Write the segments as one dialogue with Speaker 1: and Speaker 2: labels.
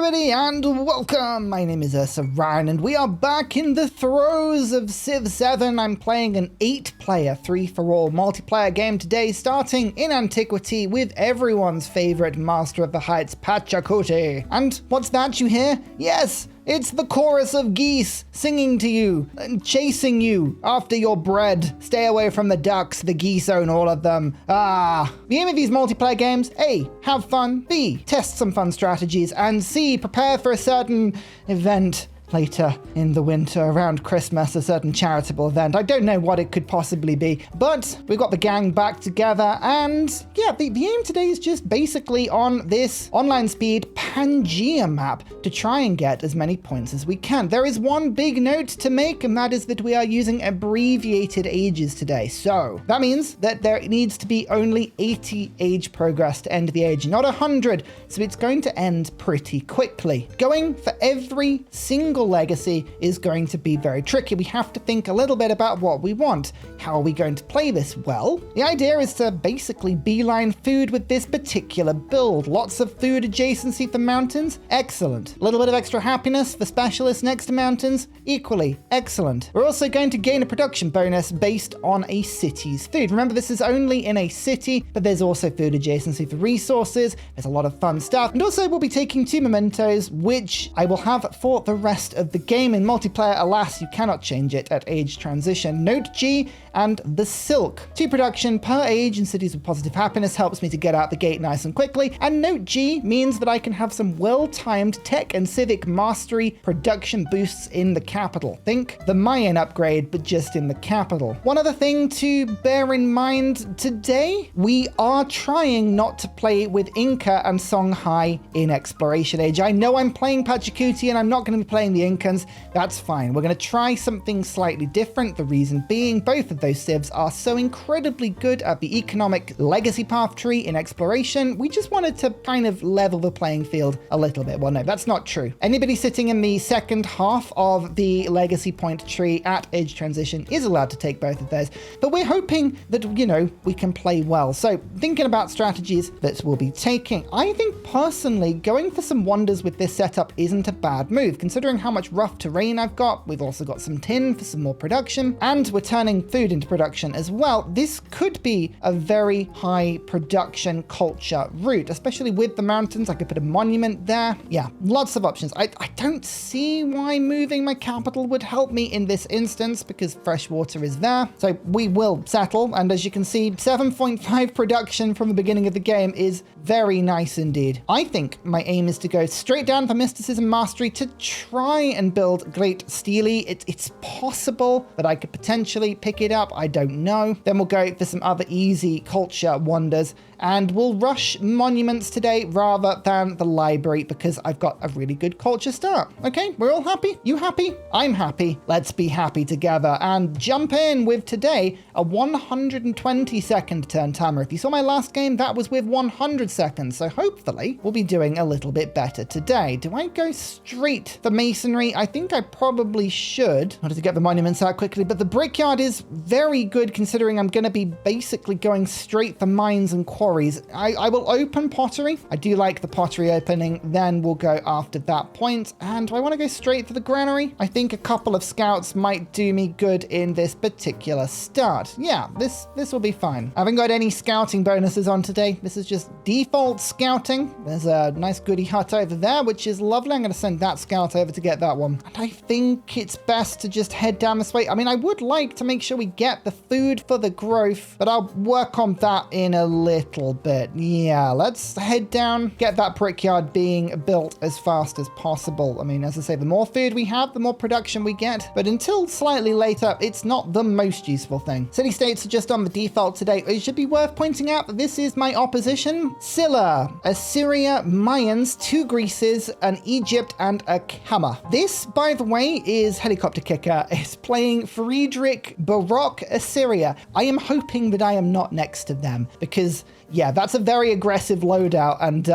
Speaker 1: everybody, and welcome! My name is HUZZAH, and we are back in the throes of Civ 7. I'm playing an 8-player, 3-for-all multiplayer game today, starting in antiquity with everyone's favorite master of the heights, Pachacuti. And what's that you hear? Yes! It's the chorus of geese singing to you and chasing you after your bread. Stay away from the ducks, the geese own all of them. The aim of these multiplayer games, A, have fun, B, test some fun strategies, and C, prepare for a certain event later in the winter around Christmas, a certain charitable event. I don't know what it could possibly be, but we've got the gang back together, and yeah, the aim today is just basically on this online speed Pangea map to try and get as many points as we can. There is one big note to make, and that is that we are using abbreviated ages today. So that means that there needs to be only 80 age progress to end the age, not 100. So it's going to end pretty quickly. Going for every single legacy is going to be very tricky. We have to think a little bit about what we want. How are we going to play this? Well, the idea is to basically beeline food with this particular build. Lots of food adjacency for mountains, excellent. A little bit of extra happiness for specialists next to mountains, equally excellent. We're also going to gain a production bonus based on a city's food. Remember, this is only in a city, but there's also food adjacency for resources. There's a lot of fun stuff. And also we'll be taking 2 mementos, which I will have for the rest of the game. In multiplayer, alas, you cannot change it at age transition. Note G and the Silk. 2 production per age in cities with positive happiness helps me to get out the gate nice and quickly. And Note G means that I can have some well-timed tech and civic mastery production boosts in the capital. Think the Mayan upgrade, but just in the capital. One other thing to bear in mind today, we are trying not to play with Inca and Songhai in exploration age. I know I'm playing Pachacuti and I'm not going to be playing the Incans. That's fine. We're going to try something slightly different. The reason being, both of those civs are so incredibly good at the economic legacy path tree in exploration. We just wanted to kind of level the playing field a little bit. Well, no, that's not true. Anybody sitting in the second half of the legacy point tree at age transition is allowed to take both of those. But we're hoping that, you know, we can play well. So thinking about strategies that we'll be taking, I think personally going for some wonders with this setup isn't a bad move, considering how much rough terrain I've got. We've also got some tin for some more production, and we're turning food into production as well. This could be a very high production culture route, especially with the mountains. I could put a monument there. Yeah, lots of options. I don't see why moving my capital would help me in this instance, because fresh water is there. So we will settle, and as you can see, 7.5 production from the beginning of the game is very nice indeed. I think my aim is to go straight down for mysticism mastery to try and build Great Steely. It's possible that I could potentially pick it up. I don't know. Then we'll go for some other easy culture wonders, and we'll rush monuments today rather than the library because I've got a really good culture start. Okay, we're all happy? You happy? I'm happy. Let's be happy together and jump in with today a 120-second turn timer. If you saw my last game, that was with 100 seconds. So hopefully we'll be doing a little bit better today. Do I go straight for masonry? I think I probably should. I wanted to get the monuments out quickly, but the brickyard is very good considering I'm going to be basically going straight for mines and quarries. I will open pottery. I do like the pottery opening. Then we'll go after that point. And do I want to go straight for the granary? I think a couple of scouts might do me good in this particular start. Yeah, this will be fine. I haven't got any scouting bonuses on today. This is just default scouting. There's a nice goody hut over there, which is lovely. I'm going to send that scout over to get that one. And I think it's best to just head down this way. I mean, I would like to make sure we get the food for the growth, but I'll work on that in a little bit. Yeah, let's head down, get that brickyard being built as fast as possible. I mean, as I say, the more food we have, the more production we get, but until slightly later, it's not the most useful thing. City-states are just on the default today. It should be worth pointing out that this is my opposition. Silla, Assyria, Mayans, 2 Greeces, an Egypt, and a Kama. This, by the way, is Helicopter Kicker. It's playing Friedrich Baroque Assyria. I am hoping that I am not next to them, because Yeah, that's a very aggressive loadout. And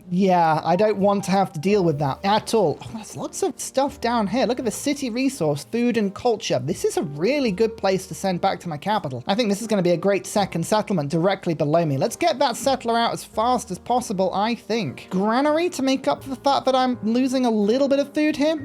Speaker 1: yeah, I don't want to have to deal with that at all. Oh, there's lots of stuff down here. Look at the city resource, food and culture. This is a really good place to send back to my capital. I think this is going to be a great second settlement directly below me. Let's get that settler out as fast as possible, I think. Granary to make up for the fact that I'm losing a little bit of food here?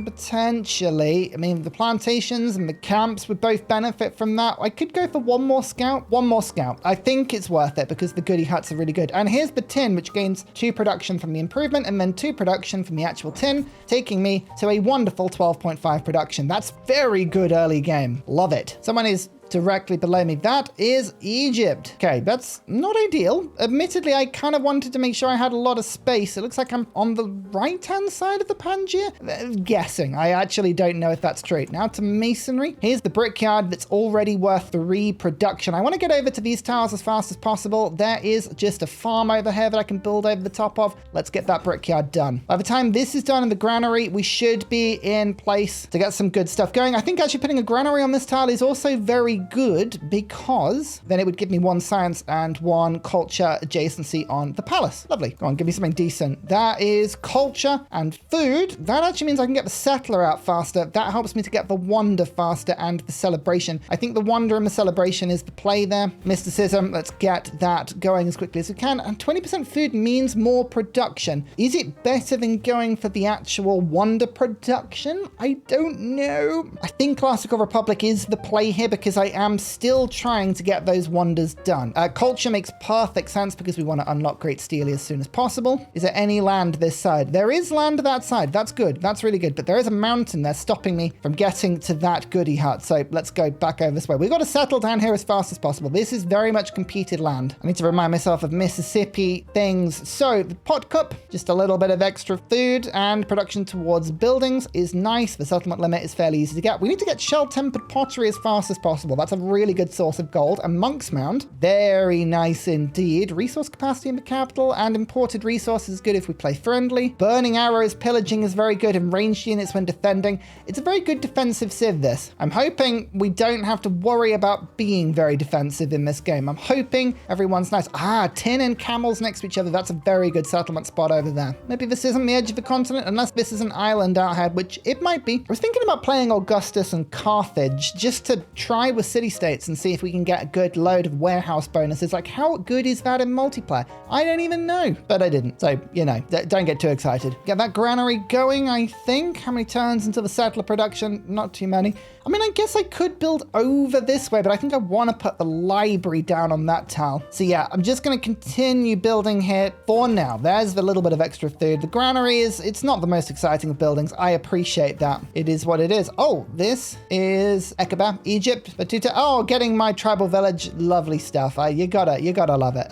Speaker 1: Potentially. I mean, the plantations and the camps would both benefit from that. I could go for one more scout. One more scout. I think it's worth it because the goody huts are really good. And here's the tin, which gains 2 production from the improvement and then 2 production from the actual tin, taking me to a wonderful 12.5 production. That's very good early game. Love it. Someone is directly below me. That is Egypt. Okay, that's not ideal. Admittedly, I kind of wanted to make sure I had a lot of space. It looks like I'm on the right-hand side of the Pangaea. Guessing. I actually don't know if that's true. Now to masonry. Here's the brickyard that's already worth 3 production. I want to get over to these towers as fast as possible. There is just a farm over here that I can build over the top of. Let's get that brickyard done. By the time this is done in the granary, we should be in place to get some good stuff going. I think actually putting a granary on this tile is also very good because then it would give me 1 science and 1 culture adjacency on the palace. Lovely. Go on, give me something decent. That is culture and food. That actually means I can get the settler out faster. That helps me to get the wonder faster and the celebration. I think the wonder and the celebration is the play there. Mysticism, let's get that going as quickly as we can. And 20% food means more production. Is it better than going for the actual wonder production? I don't know. I think Classical Republic is the play here because I am still trying to get those wonders done. Culture makes perfect sense because we want to unlock Great Steely as soon as possible. Is there any land this side? There is land that side. That's good. That's really good. But there is a mountain there stopping me from getting to that goody hut. So let's go back over this way. We've got to settle down here as fast as possible. This is very much competed land. I need to remind myself of Mississippi things. So the pot cup, just a little bit of extra food and production towards buildings is nice. The settlement limit is fairly easy to get. We need to get shell-tempered pottery as fast as possible. That's a really good source of gold. A monk's mound, very nice indeed. Resource capacity in the capital and imported resources is good if we play friendly. Burning arrows, pillaging is very good and ranged units when defending. It's a very good defensive civ, this. I'm hoping we don't have to worry about being very defensive in this game. I'm hoping everyone's nice. Tin and camels next to each other. That's a very good settlement spot over there. Maybe this isn't the edge of the continent unless this is an island out here, which it might be. I was thinking about playing Augustus and Carthage just to try with city-states and see if we can get a good load of warehouse bonuses. Like, how good is that in multiplayer? I don't even know, but I didn't. So, you know, don't get too excited. Get that granary going, I think. How many turns until the settler production? Not too many. I mean, I guess I could build over this way, but I think I want to put the library down on that tile. So yeah, I'm just going to continue building here for now. There's the little bit of extra food. The granary it's not the most exciting of buildings. I appreciate that. It is what it is. Oh, this is Aqaba, Egypt. Batuta. Oh, getting my tribal village. Lovely stuff. You gotta love it.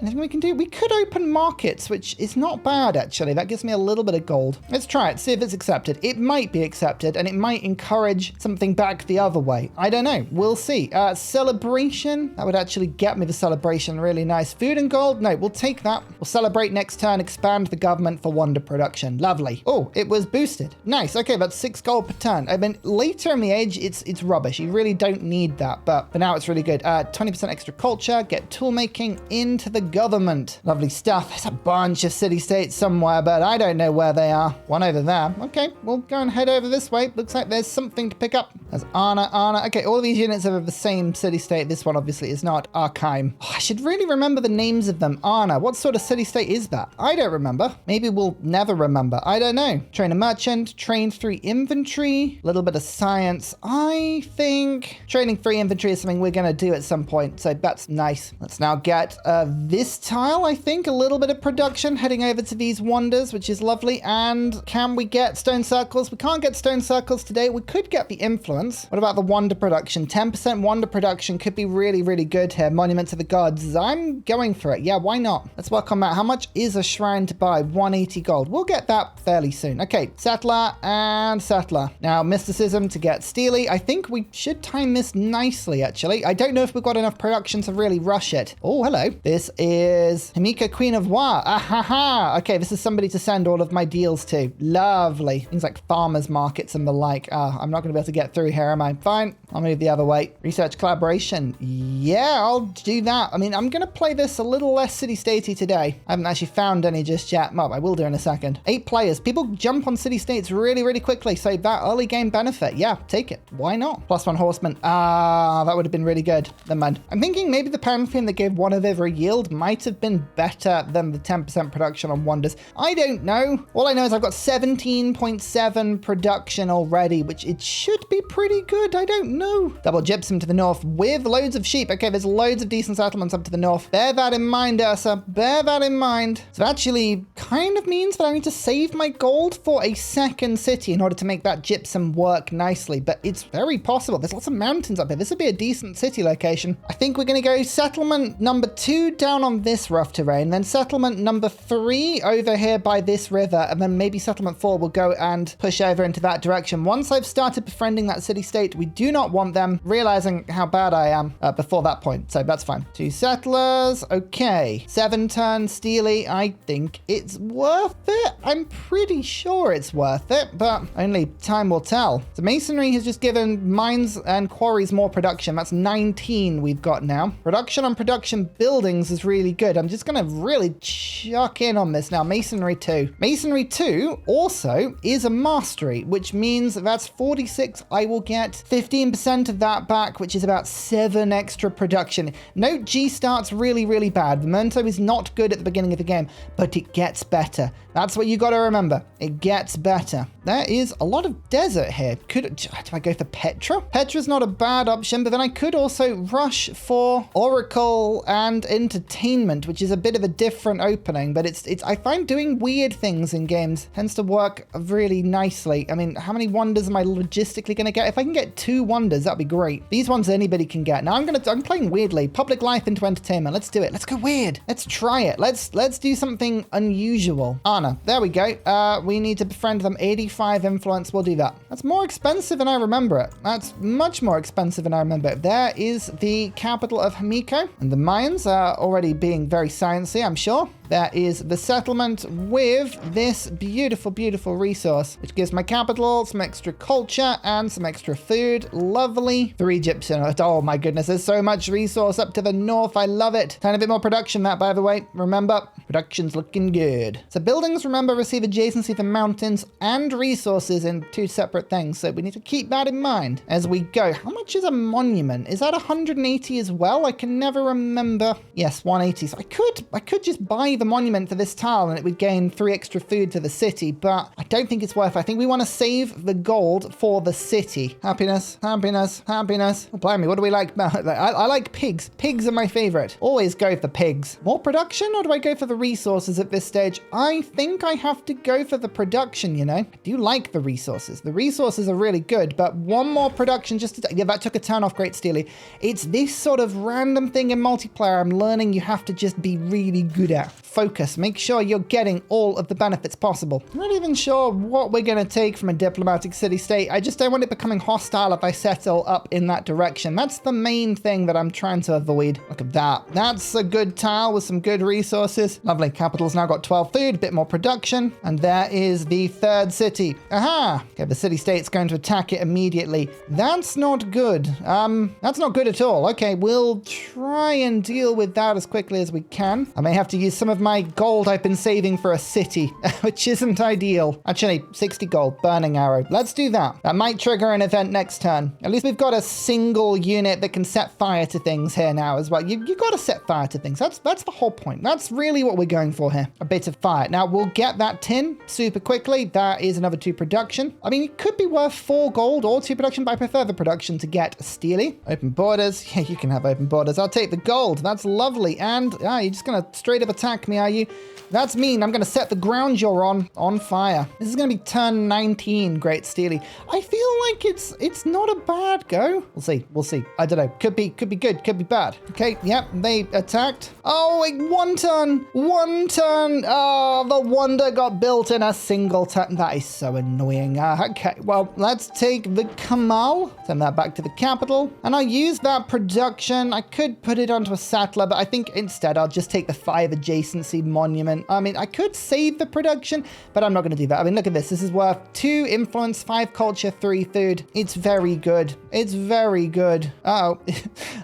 Speaker 1: Anything we can do? We could open markets, which is not bad, actually. That gives me a little bit of gold. Let's try it, see if it's accepted. It might be accepted, and it might encourage something back the other way. I don't know. We'll see. Celebration. That would actually get me the celebration. Really nice. Food and gold. No, we'll take that. We'll celebrate next turn. Expand the government for wonder production. Lovely. Oh, it was boosted. Nice. Okay, that's 6 gold per turn. I mean, later in the age, it's rubbish. You really don't need that, but for now, it's really good. 20% extra culture. Get tool making into the government. Lovely stuff. There's a bunch of city-states somewhere, but I don't know where they are. One over there. Okay, we'll go and head over this way. Looks like there's something to pick up. There's Anna. Okay, all of these units are of the same city-state. This one obviously is not. Arkheim. Oh, I should really remember the names of them. Anna. What sort of city-state is that? I don't remember. Maybe we'll never remember. I don't know. Train a merchant. Train 3 infantry. A little bit of science. I think training 3 infantry is something we're going to do at some point. So that's nice. Let's now get this tile, I think. A little bit of production heading over to these wonders, which is lovely. And can we get stone circles? We can't get stone circles today. We could get the influence. What about the wonder production? 10% wonder production could be really, really good here. Monument to the gods. I'm going for it. Yeah, why not? Let's work on that. How much is a shrine to buy? 180 gold. We'll get that fairly soon. Okay, settler and settler. Now, mysticism to get steely. I think we should time this nicely, actually. I don't know if we've got enough production to really rush it. Oh, hello. This is Himika, Queen of Wa. Ahaha. Okay, this is somebody to send all of my deals to. Lovely. Things like farmers markets and the like. I'm not going to be able to get through here, am I? Fine. I'll move the other way. Research collaboration. Yeah, I'll do that. I mean, I'm going to play this a little less city-statey today. I haven't actually found any just yet. Well, I will do in a second. 8 players. People jump on city-states really, really quickly. So that early game benefit, yeah, take it. Why not? +1 horseman. That would have been really good. Never mind. I'm thinking maybe the Pantheon that gave 1 of every yield might have been better than the 10% production on wonders. I don't know. All I know is I've got 17.7 production already, which it should be pretty good. I don't know. Double gypsum to the north with loads of sheep. Okay, there's loads of decent settlements up to the north. Bear that in mind, Ursa. Bear that in mind. So that actually kind of means that I need to save my gold for a second city in order to make that gypsum work nicely. But it's very possible. There's lots of mountains up here. This would be a decent city location. I think we're going to go settlement number 2 down on this rough terrain, then settlement number 3 over here by this river, and then maybe settlement 4 will go and push over into that direction. Once I've started befriending that city-state, we do not want them realizing how bad I am before that point, so that's fine. 2 settlers, okay. 7 turn Steely, I think it's worth it. I'm pretty sure it's worth it, but only time will tell. So masonry has just given mines and quarries more production. That's 19 we've got now. Production on production buildings is really good. I'm just going to really chuck in on this now. Masonry 2. Masonry 2 also is a mastery, which means that's 46. I will get 15% of that back, which is about 7 extra production. Note G starts really, really bad. Memento is not good at the beginning of the game, but it gets better. That's what you got to remember. It gets better. There is a lot of desert here. Do I go for Petra? Petra's not a bad option, but then I could also rush for Oracle and Entertainment, which is a bit of a different opening, but it's I find doing weird things in games tends to work really nicely. I mean, how many wonders am I logistically going to get? If I can get 2 wonders, that'd be great. These ones anybody can get. Now I'm playing weirdly. Public life into entertainment. Let's do it. Let's go weird. Let's try it. Let's do something unusual. Anna, there we go. We need to befriend them. 85 influence. We'll do that. That's more expensive than I remember it. That's much more expensive than I remember it. There is the capital of Hamiko, and the mines are already being very sciencey, I'm sure. There is the settlement with this beautiful, beautiful resource, which gives my capital some extra culture and some extra food. Lovely. 3 Egyptian. Oh my goodness, there's so much resource up to the north. I love it. Tiny bit more production, that, by the way. Remember, production's looking good. So buildings, remember, receive adjacency for mountains and resources in 2 separate things. So we need to keep that in mind as we go. How much is a monument? Is that 180 as well? I can never remember. Yes, 180. So I could just buy the monument for this tile and it would gain 3 extra food to the city, but I don't think it's worth it. I think we want to save the gold for the city. Happiness, happiness, happiness. Oh, blimey, what do we like? I like pigs. Pigs are my favorite. Always go for pigs. More production, or do I go for the resources at this stage? I think I have to go for the production, you know. I do like the resources. The resources are really good, but 1 more production just to... Yeah, that took a turn off Great Steely. It's this sort of random thing in multiplayer I'm learning you have to just be really good at. Focus. Make sure you're getting all of the benefits possible. I'm not even sure what we're going to take from a diplomatic city-state. I just don't want it becoming hostile if I settle up in that direction. That's the main thing that I'm trying to avoid. Look at that. That's a good tile with some good resources. Lovely. Capital's now got 12 food, a bit more production. And there is the 3rd city. Aha! Okay, the city-state's going to attack it immediately. That's not good. That's not good at all. Okay, we'll try and deal with that as quickly as we can. I may have to use some of my gold I've been saving for a city, which isn't ideal. Actually, 60 gold, burning arrow. Let's do that. That might trigger an event next turn. At least we've got a single unit that can set fire to things here now as well. You got to set fire to things. That's the whole point. That's really what we're going for here. A bit of fire. Now, we'll get that tin super quickly. That is another 2 production. I mean, it could be worth 4 gold or 2 production, but I prefer the production to get Steely. Open borders. Yeah, you can have open borders. I'll take the gold. That's lovely. And you're just going to straight up attack me, are you? That's mean. I'm going to set the ground you're on fire. This is going to be turn 19, Great Steely. I feel like it's not a bad go. We'll see. We'll see. I don't know. Could be good. Could be bad. Okay. Yep. They attacked. Oh, wait, 1 turn. 1 turn. Oh, the wonder got built in a single turn. That is so annoying. Okay. Well, let's take the Kamal. Send that back to the capital. And I'll use that production. I could put it onto a settler, but I think instead I'll just take the 5 adjacent decency monument. I mean, I could save the production, but I'm not going to do that. I mean, look at this. This is worth 2 influence, 5 culture, 3 food. It's very good. It's very good. Uh-oh.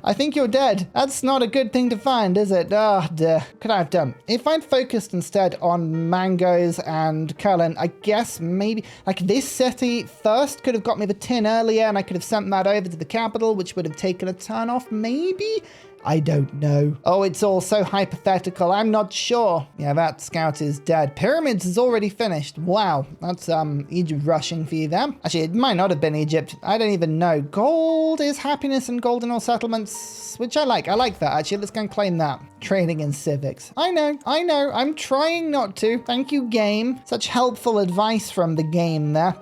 Speaker 1: I think you're dead. That's not a good thing to find, is it? Ah, dear. Could I have done? If I'd focused instead on mangoes and Cullen, I guess maybe like this city first could have got me the tin earlier, and I could have sent that over to the capital, which would have taken a turn off, maybe? I don't know. Oh, it's all so hypothetical. I'm not sure. Yeah, that scout is dead. Pyramids is already finished. Wow. That's Egypt rushing for you there. Actually, it might not have been Egypt. I don't even know. Gold is happiness and gold in all settlements, which I like. I like that, actually. Let's go and claim that. Training in civics. I know. I'm trying not to. Thank you, game. Such helpful advice from the game there.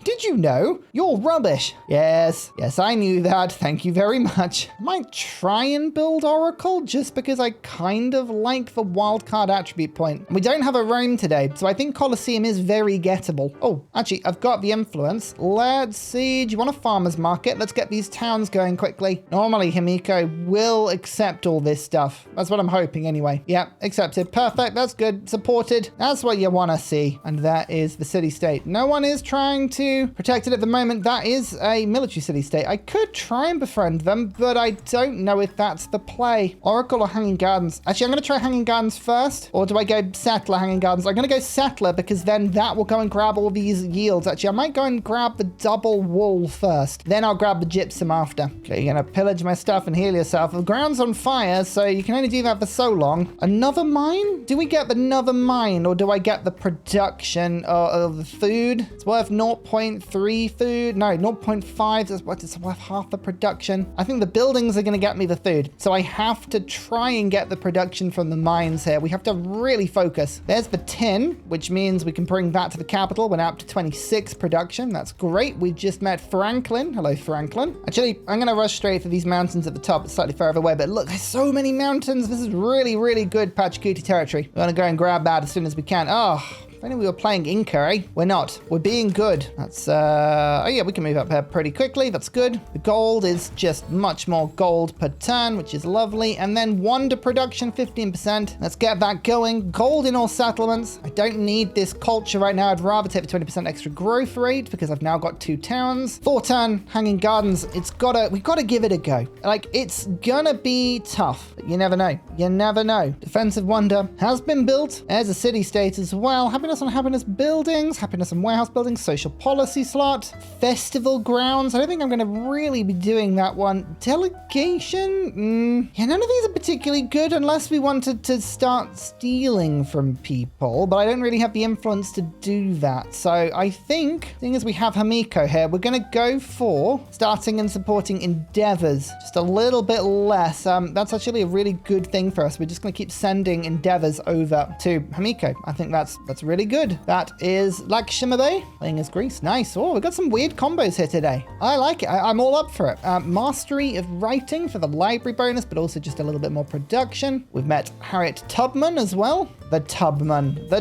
Speaker 1: Did you know? You're rubbish. Yes, I knew that. Thank you very much. I might try and build Oracle just because I kind of like the wildcard attribute point. We don't have a Rome today, so I think Colosseum is very gettable. Oh, actually, I've got the influence. Let's see. Do you want a farmer's market? Let's get these towns going quickly. Normally, Himiko will accept all this stuff. That's what I'm hoping anyway. Yeah, accepted. Perfect. That's good. Supported. That's what you want to see. And that is the city-state. No one is trying to protect it at the moment. That is a military city-state. I could try and befriend them, but I don't know if that's the play. Oracle or Hanging Gardens? Actually, I'm going to try Hanging Gardens first. Or do I go Settler, Hanging Gardens? I'm going to go Settler because then that will go and grab all these yields. Actually, I might go and grab the double wool first. Then I'll grab the gypsum after. Okay, you're going to pillage my stuff and heal yourself. The ground's on fire, so you can only do that for so long. Another mine? Do we get another mine or do I get the production of the food? It's worth 0.3 food. No, 0.5. It's worth half the production. I think the buildings are going to get me the food. So I have to try and get the production from the mines here. We have to really focus. There's the tin, which means we can bring that to the capital. We're now up to 26 production. That's great. We just met Franklin. Hello, Franklin. Actually, I'm going to rush straight for these mountains at the top. It's slightly further away, but look, there's so many mountains. This is really, really good Pachacuti territory. We're going to go and grab that as soon as we can. Oh, if only we were playing Inca, eh? We're not. We're being good. That's, oh yeah, we can move up here pretty quickly. That's good. The gold is just much more gold per turn, which is lovely. And then wonder production, 15%. Let's get that going. Gold in all settlements. I don't need this culture right now. I'd rather take the 20% extra growth rate because I've now got 2 towns. 4 turn Hanging Gardens. We've got to give it a go. Like, it's gonna be tough, but you never know. You never know. Defensive wonder has been built. There's a city-state as well. Happiness on happiness buildings, happiness on warehouse buildings, social policy slot, festival grounds. I don't think I'm going to really be doing that one. Delegation? Yeah, none of these are particularly good unless we wanted to start stealing from people, but I don't really have the influence to do that. So I think, seeing as we have Himiko here, we're going to go for starting and supporting endeavors. Just a little bit less. That's actually a really good thing for us. We're just going to keep sending endeavors over to Himiko. I think that's really good. That is Lakshmi Bay playing as Greece. Nice. Oh, we've got some weird combos here today. I like it. I'm all up for it. Mastery of writing for the library bonus, but also just a little bit more production. We've met Harriet Tubman as well. The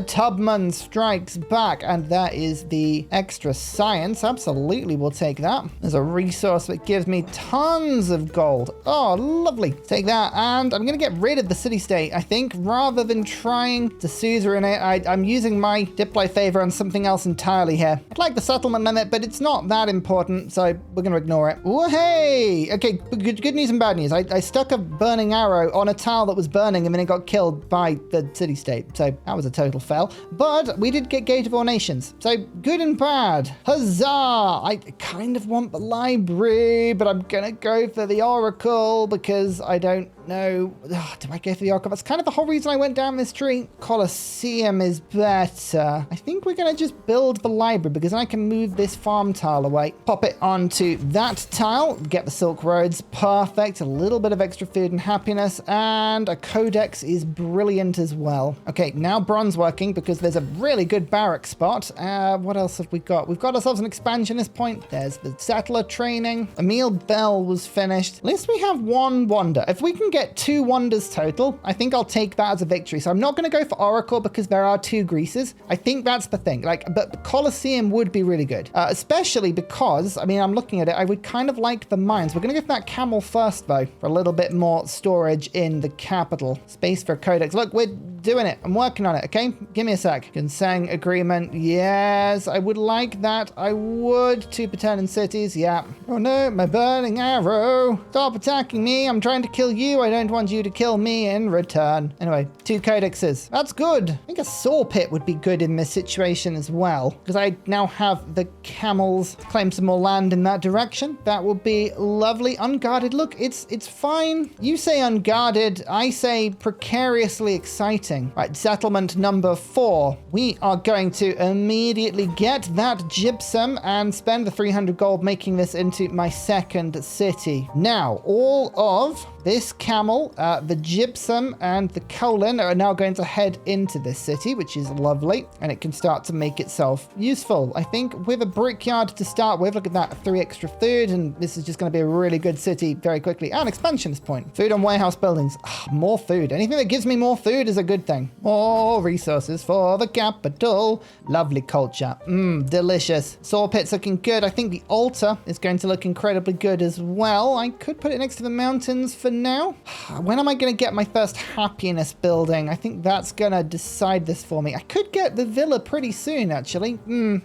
Speaker 1: Tubman strikes back, and that is the extra science. Absolutely, we'll take that. There's a resource that gives me tons of gold. Oh, lovely. Take that, and I'm going to get rid of the city-state, I think, rather than trying to suzerain it. I'm using my Diplo favor on something else entirely here. I'd like the settlement limit, but it's not that important, so we're going to ignore it. Oh, hey! Okay, good news and bad news. I stuck a burning arrow on a tile that was burning, and then it got killed by the city-state. So that was a total fail. But we did get Gate of All Nations. So good and bad. Huzzah! I kind of want the library, but I'm going to go for the Oracle because I don't know. Do I go for the Oracle? That's kind of the whole reason I went down this tree. Colosseum is better. I think we're going to just build the library because I can move this farm tile away. Pop it onto that tile. Get the Silk Roads. Perfect. A little bit of extra food and happiness. And a codex is brilliant as well. Okay, now bronze working because there's a really good barrack spot. What else have we got? We've got ourselves an expansionist point. There's the settler training. Emil Bell was finished. At least we have one wonder. If we can get 2 wonders total. I think I'll take that as a victory. So I'm not going to go for Oracle because there are 2 Greases. I think that's the thing. But Colosseum would be really good, especially because, I mean, I'm looking at it. I would kind of like the mines. We're going to go for that camel first, though, for a little bit more storage in the capital. Space for a codex. Look, we're doing it. I'm working on it, okay? Give me a sec. Ginseng agreement. Yes, I would like that. I would. 2 Paternon cities. Yeah. Oh, no, my burning arrow. Stop attacking me. I'm trying to kill you. I don't want you to kill me in return. Anyway, 2 codexes. That's good. I think a saw pit would be good in this situation as well, because I now have the camels claim some more land in that direction. That would be lovely. Unguarded. Look, it's fine. You say unguarded. I say precariously exciting. Right, settlement number 4. We are going to immediately get that gypsum and spend the 300 gold making this into my second city. Now, all of this camel, the gypsum, and the colon are now going to head into this city, which is lovely, and it can start to make itself useful. I think with a brickyard to start with, look at that, 3 extra food, and this is just going to be a really good city very quickly. And expansionist point. Food on warehouse buildings. More food. Anything that gives me more food is a good thing. More resources for the capital. Lovely culture. Delicious. Saw pit's looking good. I think the altar is going to look incredibly good as well. I could put it next to the mountains for now. When am I going to get my first happiness building? I think that's going to decide this for me. I could get the villa pretty soon, actually.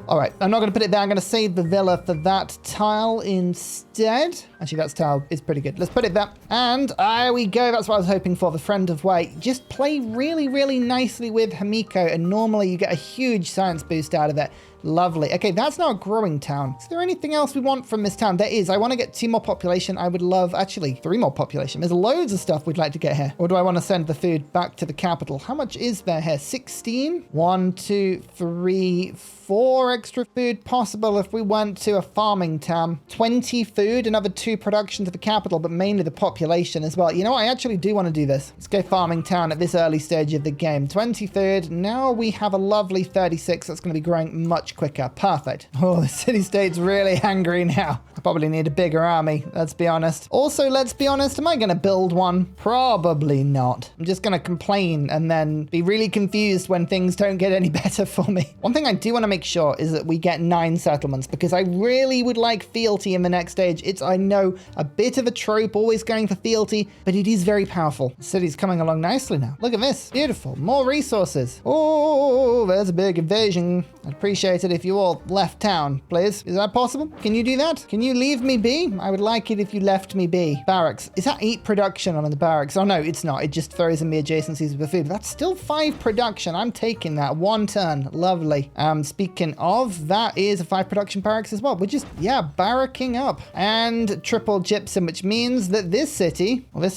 Speaker 1: All right, I'm not going to put it there. I'm going to save the villa for that tile instead. Actually, that tile is pretty good. Let's put it there. And there we go. That's what I was hoping for. The Friend of White. Just play really, really nicely with Himiko, and normally you get a huge science boost out of it. Lovely. Okay, that's now a growing town. Is there anything else we want from this town? There is. I want to get 2 more population. I would love, actually, 3 more population. There's loads of stuff we'd like to get here. Or do I want to send the food back to the capital? How much is there here? 16? 1, 2, 3, 4 extra food possible if we went to a farming town. 20 food, another 2 production to the capital, but mainly the population as well. You know what? I actually do want to do this. Let's go farming town at this early stage of the game. 20 food. Now we have a lovely 36. That's going to be growing much quicker. Perfect. Oh, the city-state's really angry now. I probably need a bigger army, let's be honest. Also, let's be honest, am I going to build one? Probably not. I'm just going to complain and then be really confused when things don't get any better for me. One thing I do want to make sure is that we get 9 settlements, because I really would like fealty in the next stage. It's, I know, a bit of a trope, always going for fealty, but it is very powerful. The city's coming along nicely now. Look at this. Beautiful. More resources. Oh, there's a big invasion. I'd appreciate it if you all left town, please. Is that possible? Can you do that? Can you leave me be? I would like it if you left me be. Barracks. Is that 8 production on the barracks? Oh, no, it's not. It just throws in the adjacencies with food. That's still 5 production. I'm taking that. 1 turn. Lovely. Speaking of, that is a 5 production barracks as well. We're just, yeah, barracking up. And triple gypsum, which means that this city is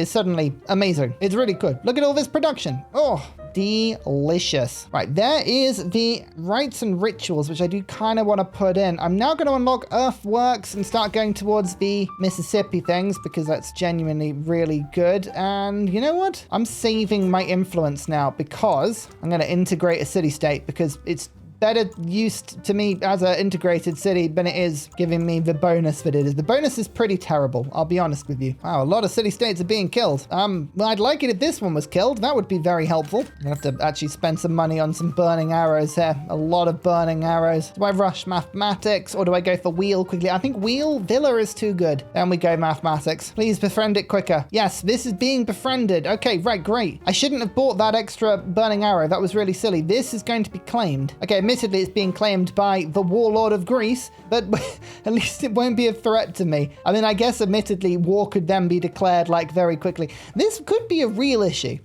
Speaker 1: suddenly amazing. It's really good. Look at all this production. Oh, delicious. Right, there is the rites and rituals, which I do kind of want to put in. I'm now going to unlock earthworks and start going towards the Mississippi things, because that's genuinely really good. And you know what? I'm saving my influence now, because I'm going to integrate a city-state, because it's better used to me as an integrated city than it is giving me the bonus that it is. The bonus is pretty terrible, I'll be honest with you. Wow, a lot of city-states are being killed. Well, I'd like it if this one was killed. That would be very helpful. I'm gonna have to actually spend some money on some burning arrows here. A lot of burning arrows. Do I rush mathematics, or do I go for wheel quickly? I think wheel villa is too good. Then we go mathematics. Please befriend it quicker. Yes, this is being befriended. Okay, right, great. I shouldn't have bought that extra burning arrow. That was really silly. This is going to be claimed. Okay, admittedly, it's being claimed by the warlord of Greece, but at least it won't be a threat to me. I mean, I guess admittedly, war could then be declared like very quickly. This could be a real issue.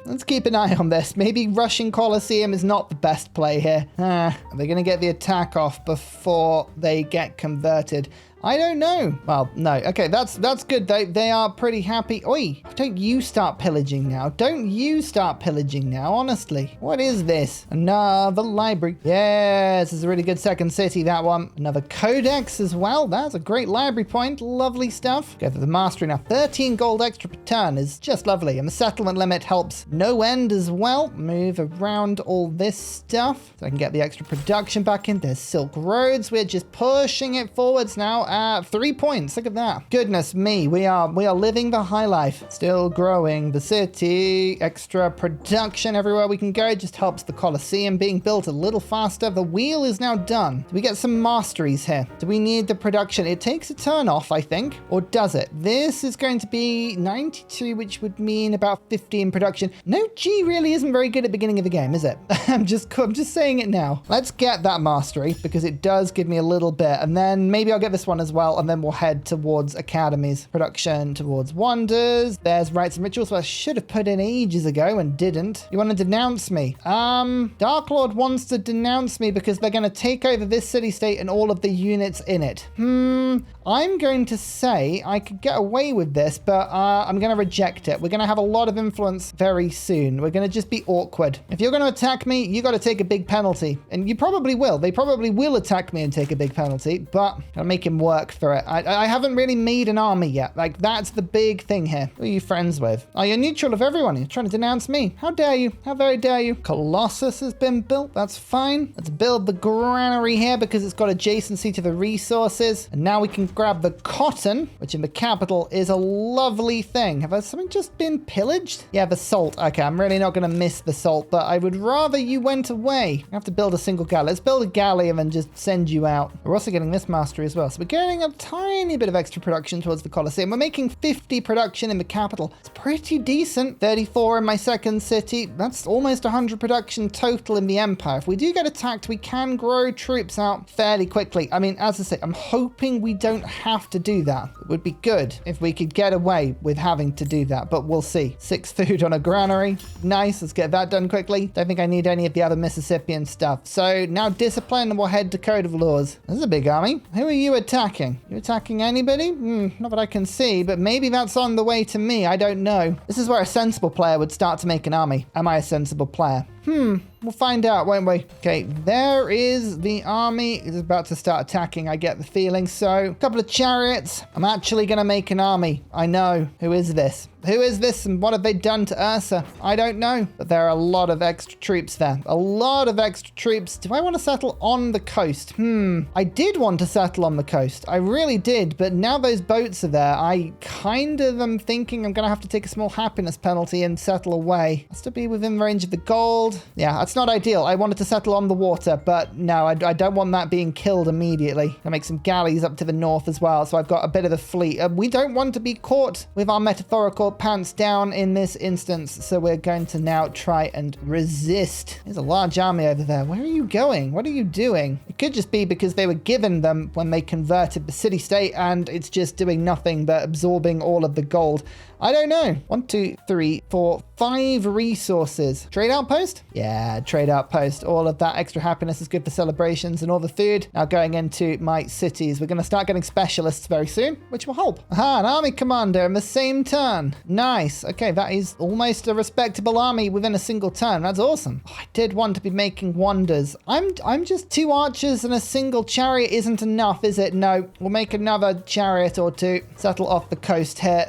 Speaker 1: Let's keep an eye on this. Maybe rushing Colosseum is not the best play here. Are they going to get the attack off before they get converted? I don't know. Well, no. Okay, that's good though. They are pretty happy. Oi, don't you start pillaging now. Don't you start pillaging now, honestly. What is this? Another library. Yes, it's a really good second city, that one. Another codex as well. That's a great library point. Lovely stuff. Go for the mastery now. 13 gold extra per turn is just lovely. And the settlement limit helps no end as well. Move around all this stuff so I can get the extra production back in. There's Silk Roads. We're just pushing it forwards now. at 3 points. Look at that. Goodness me, we are living the high life. Still growing the city. Extra production everywhere we can go. Just helps the Colosseum being built a little faster. The wheel is now done. Do we get some masteries here? Do we need the production? It takes a turn off, I think. Or does it? This is going to be 92, which would mean about 50 in production. No, G really isn't very good at the beginning of the game, is it? I'm just saying it now. Let's get that mastery because it does give me a little bit. And then maybe I'll get this one as well. And then we'll head towards academies. Production towards wonders. There's rites and rituals. So I should have put in ages ago and didn't. You want to denounce me? Dark Lord wants to denounce me because they're going to take over this city-state and all of the units in it. I'm going to say I could get away with this, but I'm going to reject it. We're going to have a lot of influence very soon. We're going to just be awkward. If you're going to attack me, you got to take a big penalty. And you probably will. They probably will attack me and take a big penalty, but I'll make him work for it. I haven't really made an army yet. Like, that's the big thing here. Who are you friends with? Oh, you're neutral of everyone. You're trying to denounce me. How dare you? How very dare you? Colossus has been built. That's fine. Let's build the granary here because it's got adjacency to the resources. And now we can grab the cotton, which in the capital is a lovely thing. Have something just been pillaged? Yeah, the salt. Okay, I'm really not going to miss the salt, but I would rather you went away. I have to build a single galley. Let's build a galley and then just send you out. We're also getting this mastery as well. So we're getting a tiny bit of extra production towards the Colosseum. We're making 50 production in the capital. It's pretty decent. 34 in my second city. That's almost 100 production total in the Empire. If we do get attacked, we can grow troops out fairly quickly. I mean, as I say, I'm hoping we don't have to do that. It would be good if we could get away with having to do that, but we'll see. 6 food on a granary. Nice. Let's get that done quickly. Don't think I need any of the other Mississippian stuff. So now discipline and we'll head to Code of Laws. This is a big army. Who are you attacking? You attacking anybody? Not that I can see, but maybe that's on the way to me. I don't know. This is where a sensible player would start to make an army. Am I a sensible player? We'll find out, won't we? Okay, there is the army. It's about to start attacking, I get the feeling. So, a couple of chariots. I'm actually going to make an army. I know. Who is this? Who is this and what have they done to Ursa? I don't know. But there are a lot of extra troops there. A lot of extra troops. Do I want to settle on the coast? I did want to settle on the coast. I really did. But now those boats are there, I kind of am thinking I'm going to have to take a small happiness penalty and settle away. Has to be within range of the gold. Yeah, that's not ideal. I wanted to settle on the water, but no, I don't want that being killed immediately. I'll make some galleys up to the north as well, so I've got a bit of a fleet. We don't want to be caught with our metaphorical pants down in this instance, so we're going to now try and resist. There's a large army over there. Where are you going? What are you doing? It could just be because they were given them when they converted the city-state, and it's just doing nothing but absorbing all of the gold. I don't know. 1, 2, 3, 4, 5 resources. Trade outpost? Yeah, trade outpost. All of that extra happiness is good for celebrations and all the food. Now going into my cities. We're going to start getting specialists very soon, which will help. Aha, an army commander in the same turn. Nice. Okay, that is almost a respectable army within a single turn. That's awesome. Oh, I did want to be making wonders. I'm just 2 archers and a single chariot isn't enough, is it? No, we'll make another chariot or 2. Settle off the coast here.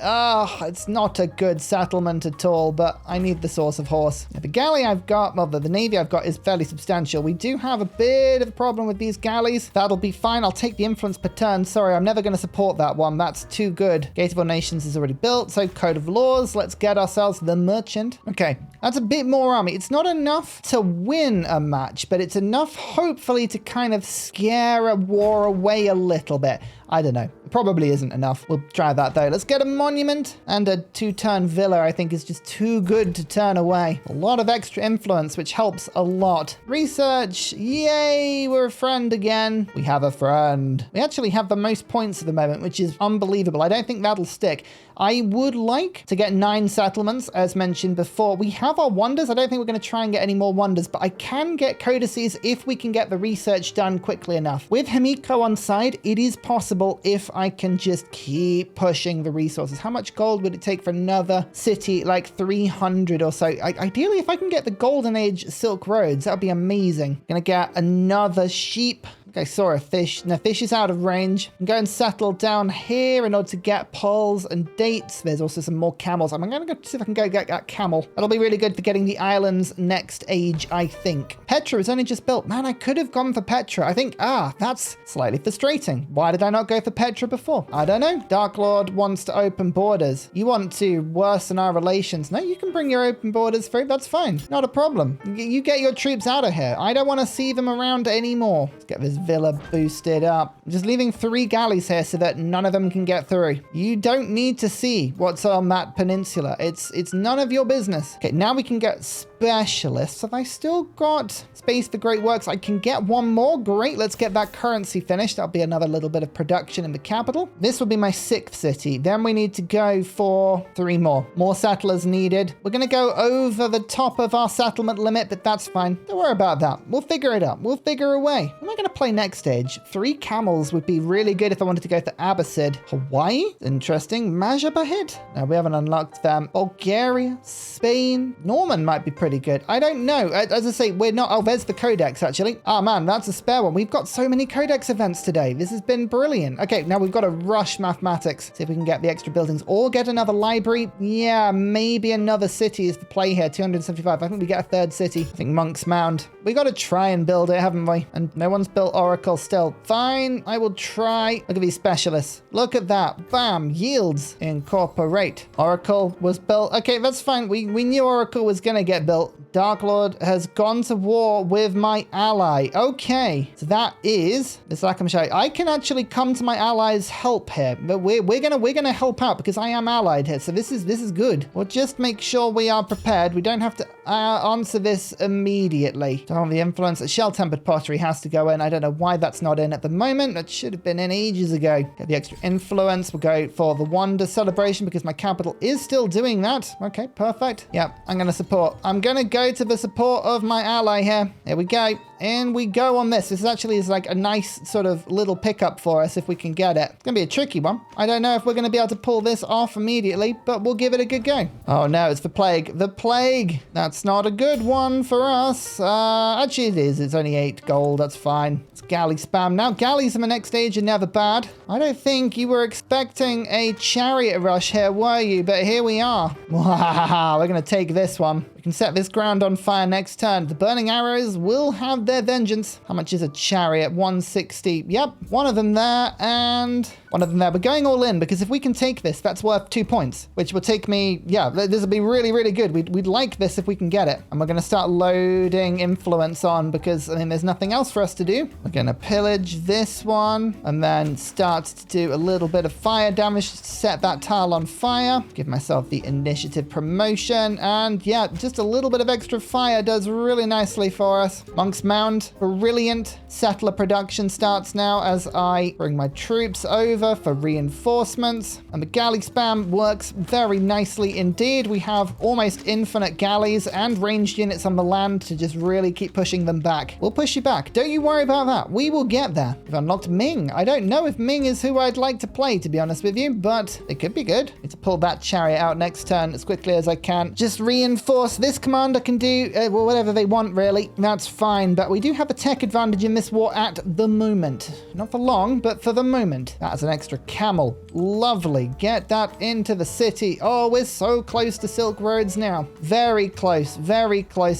Speaker 1: It's not a good settlement at all, but I need the source of horse. The galley I've got, well, the navy I've got is fairly substantial. We do have a bit of a problem with these galleys. That'll be fine. I'll take the influence per turn. Sorry, I'm never going to support that one. That's too good. Gate of All Nations is already built, so Code of Laws. Let's get ourselves the merchant. Okay, that's a bit more army. It's not enough to win a match, but it's enough, hopefully, to kind of scare a war away a little bit. I don't know. It probably isn't enough. We'll try that though. Let's get a monument and a 2-turn villa. I think is just too good to turn away. A lot of extra influence, which helps a lot. Research. Yay, we're a friend again. We have a friend. We actually have the most points at the moment, which is unbelievable. I don't think that'll stick. I would like to get 9 settlements, as mentioned before. We have our wonders. I don't think we're going to try and get any more wonders, but I can get codices if we can get the research done quickly enough. With Himiko on side, it is possible if I can just keep pushing the resources. How much gold would it take for another city? Like 300 or so. Ideally, if I can get the Golden Age Silk Roads, that would be amazing. Gonna get another sheep. I saw a fish. No, fish is out of range. I'm going to settle down here in order to get poles and dates. There's also some more camels. I'm going to go see if I can go get that camel. That'll be really good for getting the island's next age, I think. Petra is only just built. Man, I could have gone for Petra. I think, that's slightly frustrating. Why did I not go for Petra before? I don't know. Dark Lord wants to open borders. You want to worsen our relations. No, you can bring your open borders through. That's fine. Not a problem. You get your troops out of here. I don't want to see them around anymore. Let's get this villa boosted up. I'm just leaving 3 galleys here so that none of them can get through. You don't need to see what's on that peninsula. It's none of your business. Okay, now we can get specialists. Have I still got space for great works? I can get one more. Great. Let's get that currency finished. That'll be another little bit of production in the capital. This will be my 6th city. Then we need to go for 3 more. More settlers needed. We're going to go over the top of our settlement limit, but that's fine. Don't worry about that. We'll figure it out. We'll figure a way. What am I going to play next stage? 3 camels would be really good if I wanted to go for Abbasid. Hawaii? Interesting. Majapahit? No, we haven't unlocked them. Bulgaria? Spain? Norman might be pretty good. I don't know. As I say, we're not... Oh, there's the codex, actually. Oh, man, that's a spare one. We've got so many codex events today. This has been brilliant. Okay, now we've got to rush mathematics. See if we can get the extra buildings or get another library. Yeah, maybe another city is the play here. 275. I think we get a 3rd city. I think Monk's Mound. We got to try and build it, haven't we? And no one's built Oracle still. Fine, I will try. Look at these specialists. Look at that. Bam, yields. Incorporate. Oracle was built. Okay, that's fine. We knew Oracle was going to get built. Dark Lord has gone to war with my ally. Okay, so that is this Lakamshai. I can actually come to my ally's help here, but we're gonna help out because I am allied here. So this is good. We'll just make sure we are prepared. We don't have to answer this immediately. Don't have the influence. Shell-tempered pottery has to go in. I don't know why that's not in at the moment. That should have been in ages ago. Get the extra influence. We'll go for the Wonder Celebration because my capital is still doing that. Okay, perfect. Yep, I'm gonna support. I'm gonna go to the support of my ally here. Here we go. And we go on this. This actually is like a nice sort of little pickup for us if we can get it. It's going to be a tricky one. I don't know if we're going to be able to pull this off immediately, but we'll give it a good go. Oh no, it's the plague. The plague. That's not a good one for us. Actually it is. It's only 8 gold. That's fine. It's galley spam. Now galleys in the next stage are never bad. I don't think you were expecting a chariot rush here, were you? But here we are. Wow, we're going to take this one. We can set this ground on fire next turn. The burning arrows will have their vengeance. How much is a chariot? 160. Yep, one of them there and one of them there. We're going all in because if we can take this, that's worth 2 points, which will take me, yeah, this will be really, really good. We'd like this if we can get it. And we're going to start loading influence on because, I mean, there's nothing else for us to do. We're going to pillage this one and then start to do a little bit of fire damage to set that tile on fire. Give myself the initiative promotion. And yeah, just a little bit of extra fire does really nicely for us. Monk's Mound, brilliant. Settler production starts now as I bring my troops over for reinforcements. And the galley spam works very nicely indeed. We have almost infinite galleys and ranged units on the land to just really keep pushing them back. We'll push you back. Don't you worry about that. We will get there. We've unlocked Ming. I don't know if Ming is who I'd like to play, to be honest with you, but it could be good. I need to pull that chariot out next turn as quickly as I can. Just reinforce. This commander can do well, whatever they want, really. That's fine, but we do have a tech advantage in this war at the moment. Not for long, but for the moment. That's an extra camel. Lovely. Get that into the city. Oh, we're so close to Silk Roads now. Very close to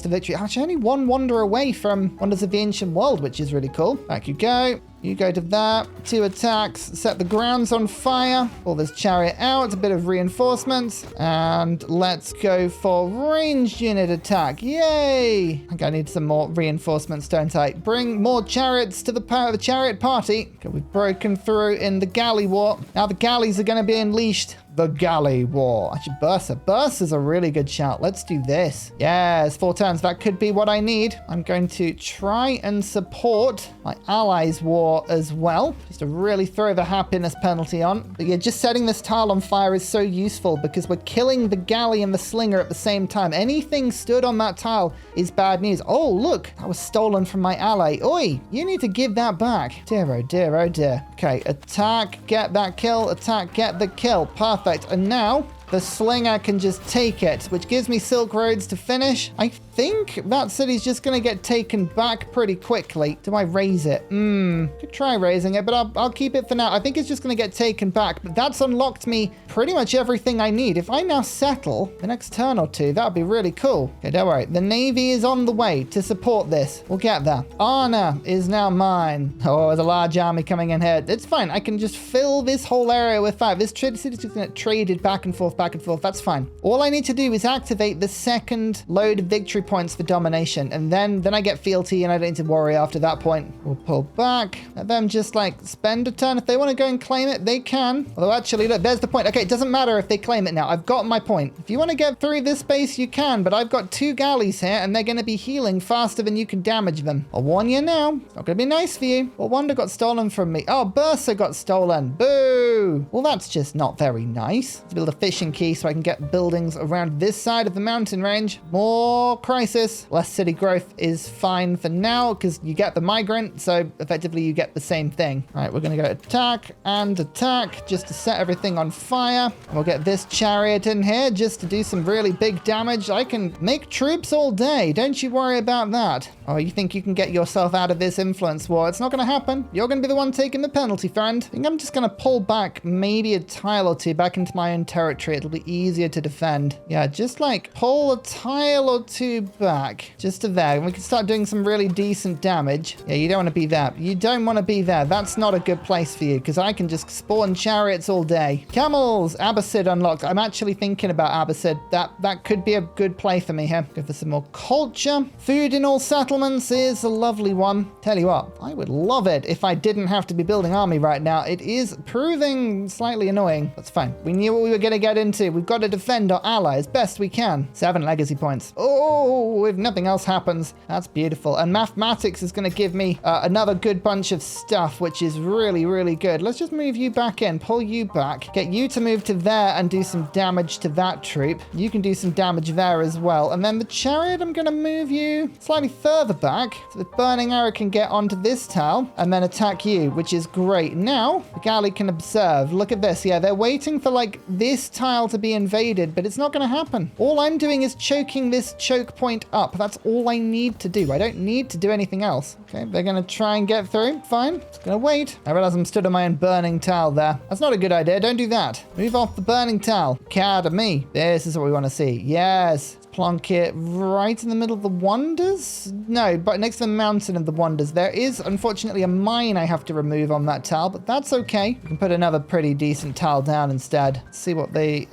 Speaker 1: victory. Actually, only 1 wander away from Wonders of the Ancient World, which is really cool. Back you go. You go to that. 2 attacks. Set the grounds on fire. Pull this chariot out. A bit of reinforcements. And let's go for ranged unit attack. Yay! I think I need some more reinforcements, don't I? Bring more chariots to the power of the chariot party. Okay, we've broken through in the galley war. Now the galleys are going to be unleashed. The galley war. Actually, Bursa. Bursa's a really good shout. Let's do this. Yes, 4 turns. That could be what I need. I'm going to try and support my allies' war as well, just to really throw the happiness penalty on. But yeah, just setting this tile on fire is so useful because we're killing the galley and the slinger at the same time. Anything stood on that tile is bad news. Oh, look, that was stolen from my ally. Oi, you need to give that back. Dear, oh dear, oh dear. Okay, attack, get that kill, attack, get the kill. Perfect. And now the slinger can just take it, which gives me Silk Roads to finish. I think that city's just going to get taken back pretty quickly. Do I raise it? Could try raising it, but I'll keep it for now. I think it's just going to get taken back, but that's unlocked me pretty much everything I need. If I now settle the next turn or two, that would be really cool. Okay, don't worry. The Navy is on the way to support this. We'll get there. Arna is now mine. Oh, there's a large army coming in here. It's fine. I can just fill this whole area with 5. This city's just going to get traded back and forth, back and forth. That's fine. All I need to do is activate the second load of victory points for domination, and then I get fealty, and I don't need to worry after that point. We'll pull back. Let them just like spend a turn. If they want to go and claim it, they can. Although actually, look, there's the point. Okay, it doesn't matter if they claim it now. I've got my point. If you want to get through this space, you can, but I've got 2 galleys here, and they're going to be healing faster than you can damage them. I'll warn you now. It's not going to be nice for you. Well, Wonder got stolen from me. Oh, Bursa got stolen. Boo! Well, that's just not very nice. Let's build a fishing quay so I can get buildings around this side of the mountain range. More crisis. Less city growth is fine for now because you get the migrant, so effectively you get the same thing. All right, we're going to go attack and attack just to set everything on fire. We'll get this chariot in here just to do some really big damage. I can make troops all day. Don't you worry about that. Oh, you think you can get yourself out of this influence war? It's not going to happen. You're going to be the one taking the penalty, friend. I think I'm just going to pull back maybe a tile or 2 back into my own territory. It'll be easier to defend. Yeah, just like pull a tile or 2 back just to there. And we can start doing some really decent damage. Yeah, you don't want to be there. You don't want to be there. That's not a good place for you because I can just spawn chariots all day. Camels, Abbasid unlocked. I'm actually thinking about Abbasid. That could be a good play for me here. Go for some more culture. Food in all settlements is a lovely one. Tell you what, I would love it if I didn't have to be building army right now. It is proving slightly annoying. That's fine. We knew what we were going to get into. We've got to defend our allies best we can. 7 legacy points. Oh, if nothing else happens, that's beautiful. And mathematics is going to give me another good bunch of stuff, which is really, really good. Let's just move you back in, pull you back, get you to move to there and do some damage to that troop. You can do some damage there as well. And then the chariot, I'm going to move you slightly further back so the burning arrow can get onto this tile and then attack you, which is great. Now the galley can observe. Look at this. Yeah, they're waiting for like this tile to be invaded, but it's not going to happen. All I'm doing is choking this choke point up. That's all I need to do. I don't need to do anything else. Okay, they're going to try and get through. Fine. Just going to wait. I realize I'm stood on my own burning tile there. That's not a good idea. Don't do that. Move off the burning tile. Academy. This is what we want to see. Yes. Plonk it right in the middle of the wonders? No, but next to the mountain of the wonders. There is, unfortunately, a mine I have to remove on that tile, but that's okay. We can put another pretty decent tile down instead. See what the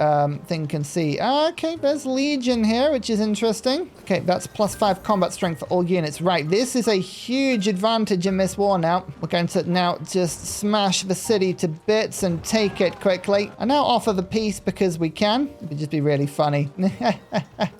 Speaker 1: thing can see. Okay, there's Legion here, which is interesting. Okay, that's +5 combat strength for all units. Right, this is a huge advantage in this war now. We're going to now just smash the city to bits and take it quickly. I now offer the peace because we can. It would just be really funny. Yeah,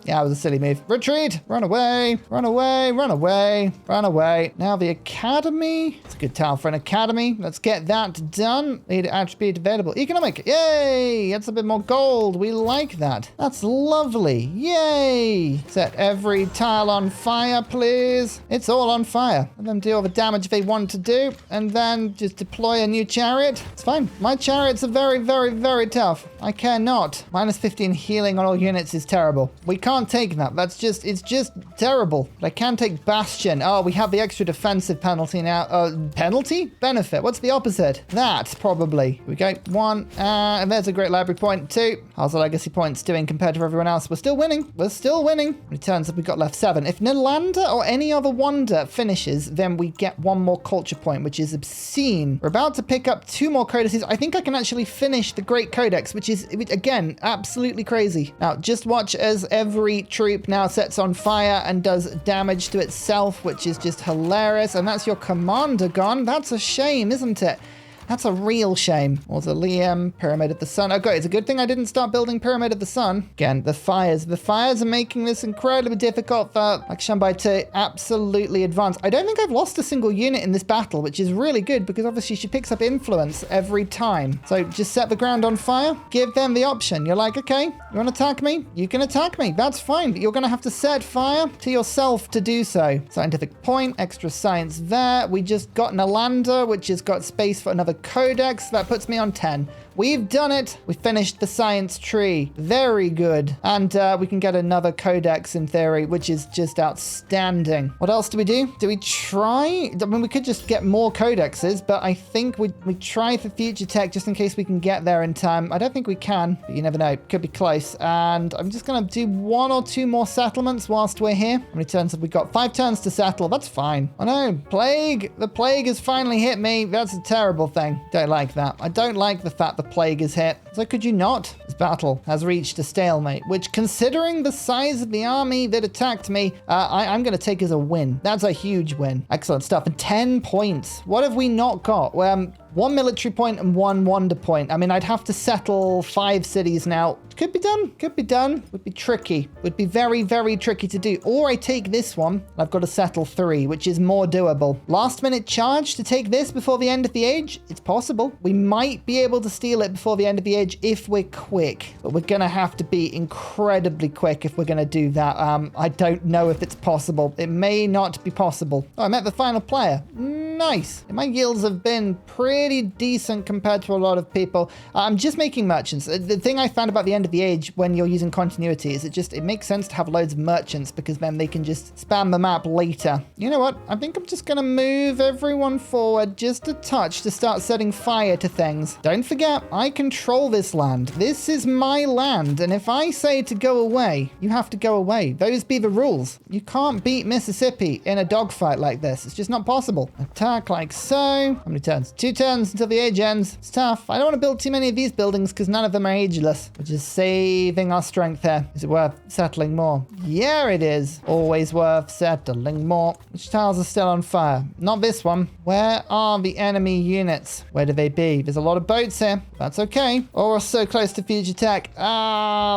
Speaker 1: that was a silly move. Retreat! Run away! Run away! Run away! Run away! Now the academy. It's a good tile for an academy. Let's get that done. Need attribute available. Economic. Yay! That's a bit more gold. We like that. That's lovely. Yay! Set every tile on fire, please. It's all on fire. Let them do all the damage they want to do. And then just deploy a new chariot. It's fine. My chariots are very, very, very tough. I care not. -15 healing on all units is terrible. We can't take that. It's just terrible. But I can take Bastion. Oh, we have the extra defensive penalty now. Penalty? Benefit. What's the opposite? That, probably. Here we go. 1. And there's a great library point. 2. How's the legacy points doing compared to everyone else? We're still winning. We're still winning. How many turns have we got left? 7. If Nalanda or any other wonder finishes, then we get 1 more culture point, which is obscene. We're about to pick up 2 more codices. I think I can actually finish the Great Codex, which is, again, absolutely crazy. Now, just watch as every troop now sets on fire and does damage to itself, which is just hilarious. And that's your commander gone. That's a shame, isn't it? That's a real shame. Mausoleum, Pyramid of the Sun. Oh, great. It's a good thing I didn't start building Pyramid of the Sun. Again, the fires. The fires are making this incredibly difficult for Akshanbai to absolutely advance. I don't think I've lost a single unit in this battle, which is really good because obviously she picks up influence every time. So just set the ground on fire. Give them the option. You're like, okay, you want to attack me? You can attack me. That's fine. But you're going to have to set fire to yourself to do so. Scientific point, extra science there. We just got Nalanda, which has got space for another another codex. That puts me on 10. We've done it. We finished the science tree. Very good. And we can get another codex in theory, which is just outstanding. What else do we do? Do we try? I mean, we could just get more codexes, but I think we try for future tech just in case we can get there in time. I don't think we can, but you never know. Could be close. And I'm just going to do 1 or 2 more settlements whilst we're here. How many turns have we got? 5 turns to settle. That's fine. Oh no, plague. The plague has finally hit me. That's a terrible thing. Don't like that. I don't like the fact the plague is hit. So could you not? This battle has reached a stalemate, which, considering the size of the army that attacked me, I'm going to take as a win. That's a huge win. Excellent stuff. And 10 points. What have we not got? 1 military point and 1 wonder point. I mean, I'd have to settle 5 cities now. Could be done. Could be done. Would be tricky. Would be very, very tricky to do. Or I take this one, and I've got to settle 3, which is more doable. Last minute charge to take this before the end of the age? It's possible. We might be able to steal it before the end of the age if we're quick. But we're going to have to be incredibly quick if we're going to do that. I don't know if it's possible. It may not be possible. Oh, I met the final player. Nice. My yields have been pretty decent compared to a lot of people. I'm just making merchants. The thing I found about the end of the age when you're using continuity is it makes sense to have loads of merchants because then they can just spam the map later. You know what? I think I'm just going to move everyone forward just a touch to start setting fire to things. Don't forget, I control this land. This is my land. And if I say to go away, you have to go away. Those be the rules. You can't beat Mississippi in a dogfight like this. It's just not possible. Attack like so. How many turns? 2 turns until the age ends. It's tough. I don't want to build too many of these buildings because none of them are ageless. We're just saving our strength here. Is it worth settling more? Yeah, it is. Always worth settling more. Which tiles are still on fire? Not this one. Where are the enemy units? Where do they be? There's a lot of boats here. That's okay. Oh, we're so close to future tech.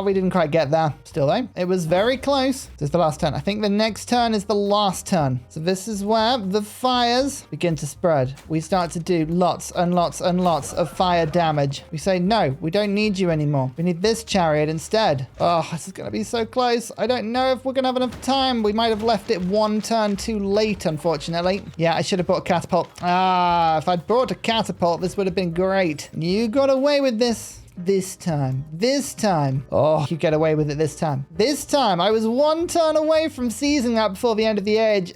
Speaker 1: We didn't quite get there. Still though, it was very close. This is the last turn. I think the next turn is the last turn. So this is where the fires begin to spread. We start to do lots and lots and lots of fire damage. We say, no, we don't need you anymore. We need this chariot instead. Oh, this is going to be so close. I don't know if we're going to have enough time. We might have left it 1 turn too late, unfortunately. Yeah, I should have bought a catapult. If I'd brought a catapult, this would have been great. You got away with this. This time. Oh, you get away with it this time. This time, I was 1 turn away from seizing that before the end of the age.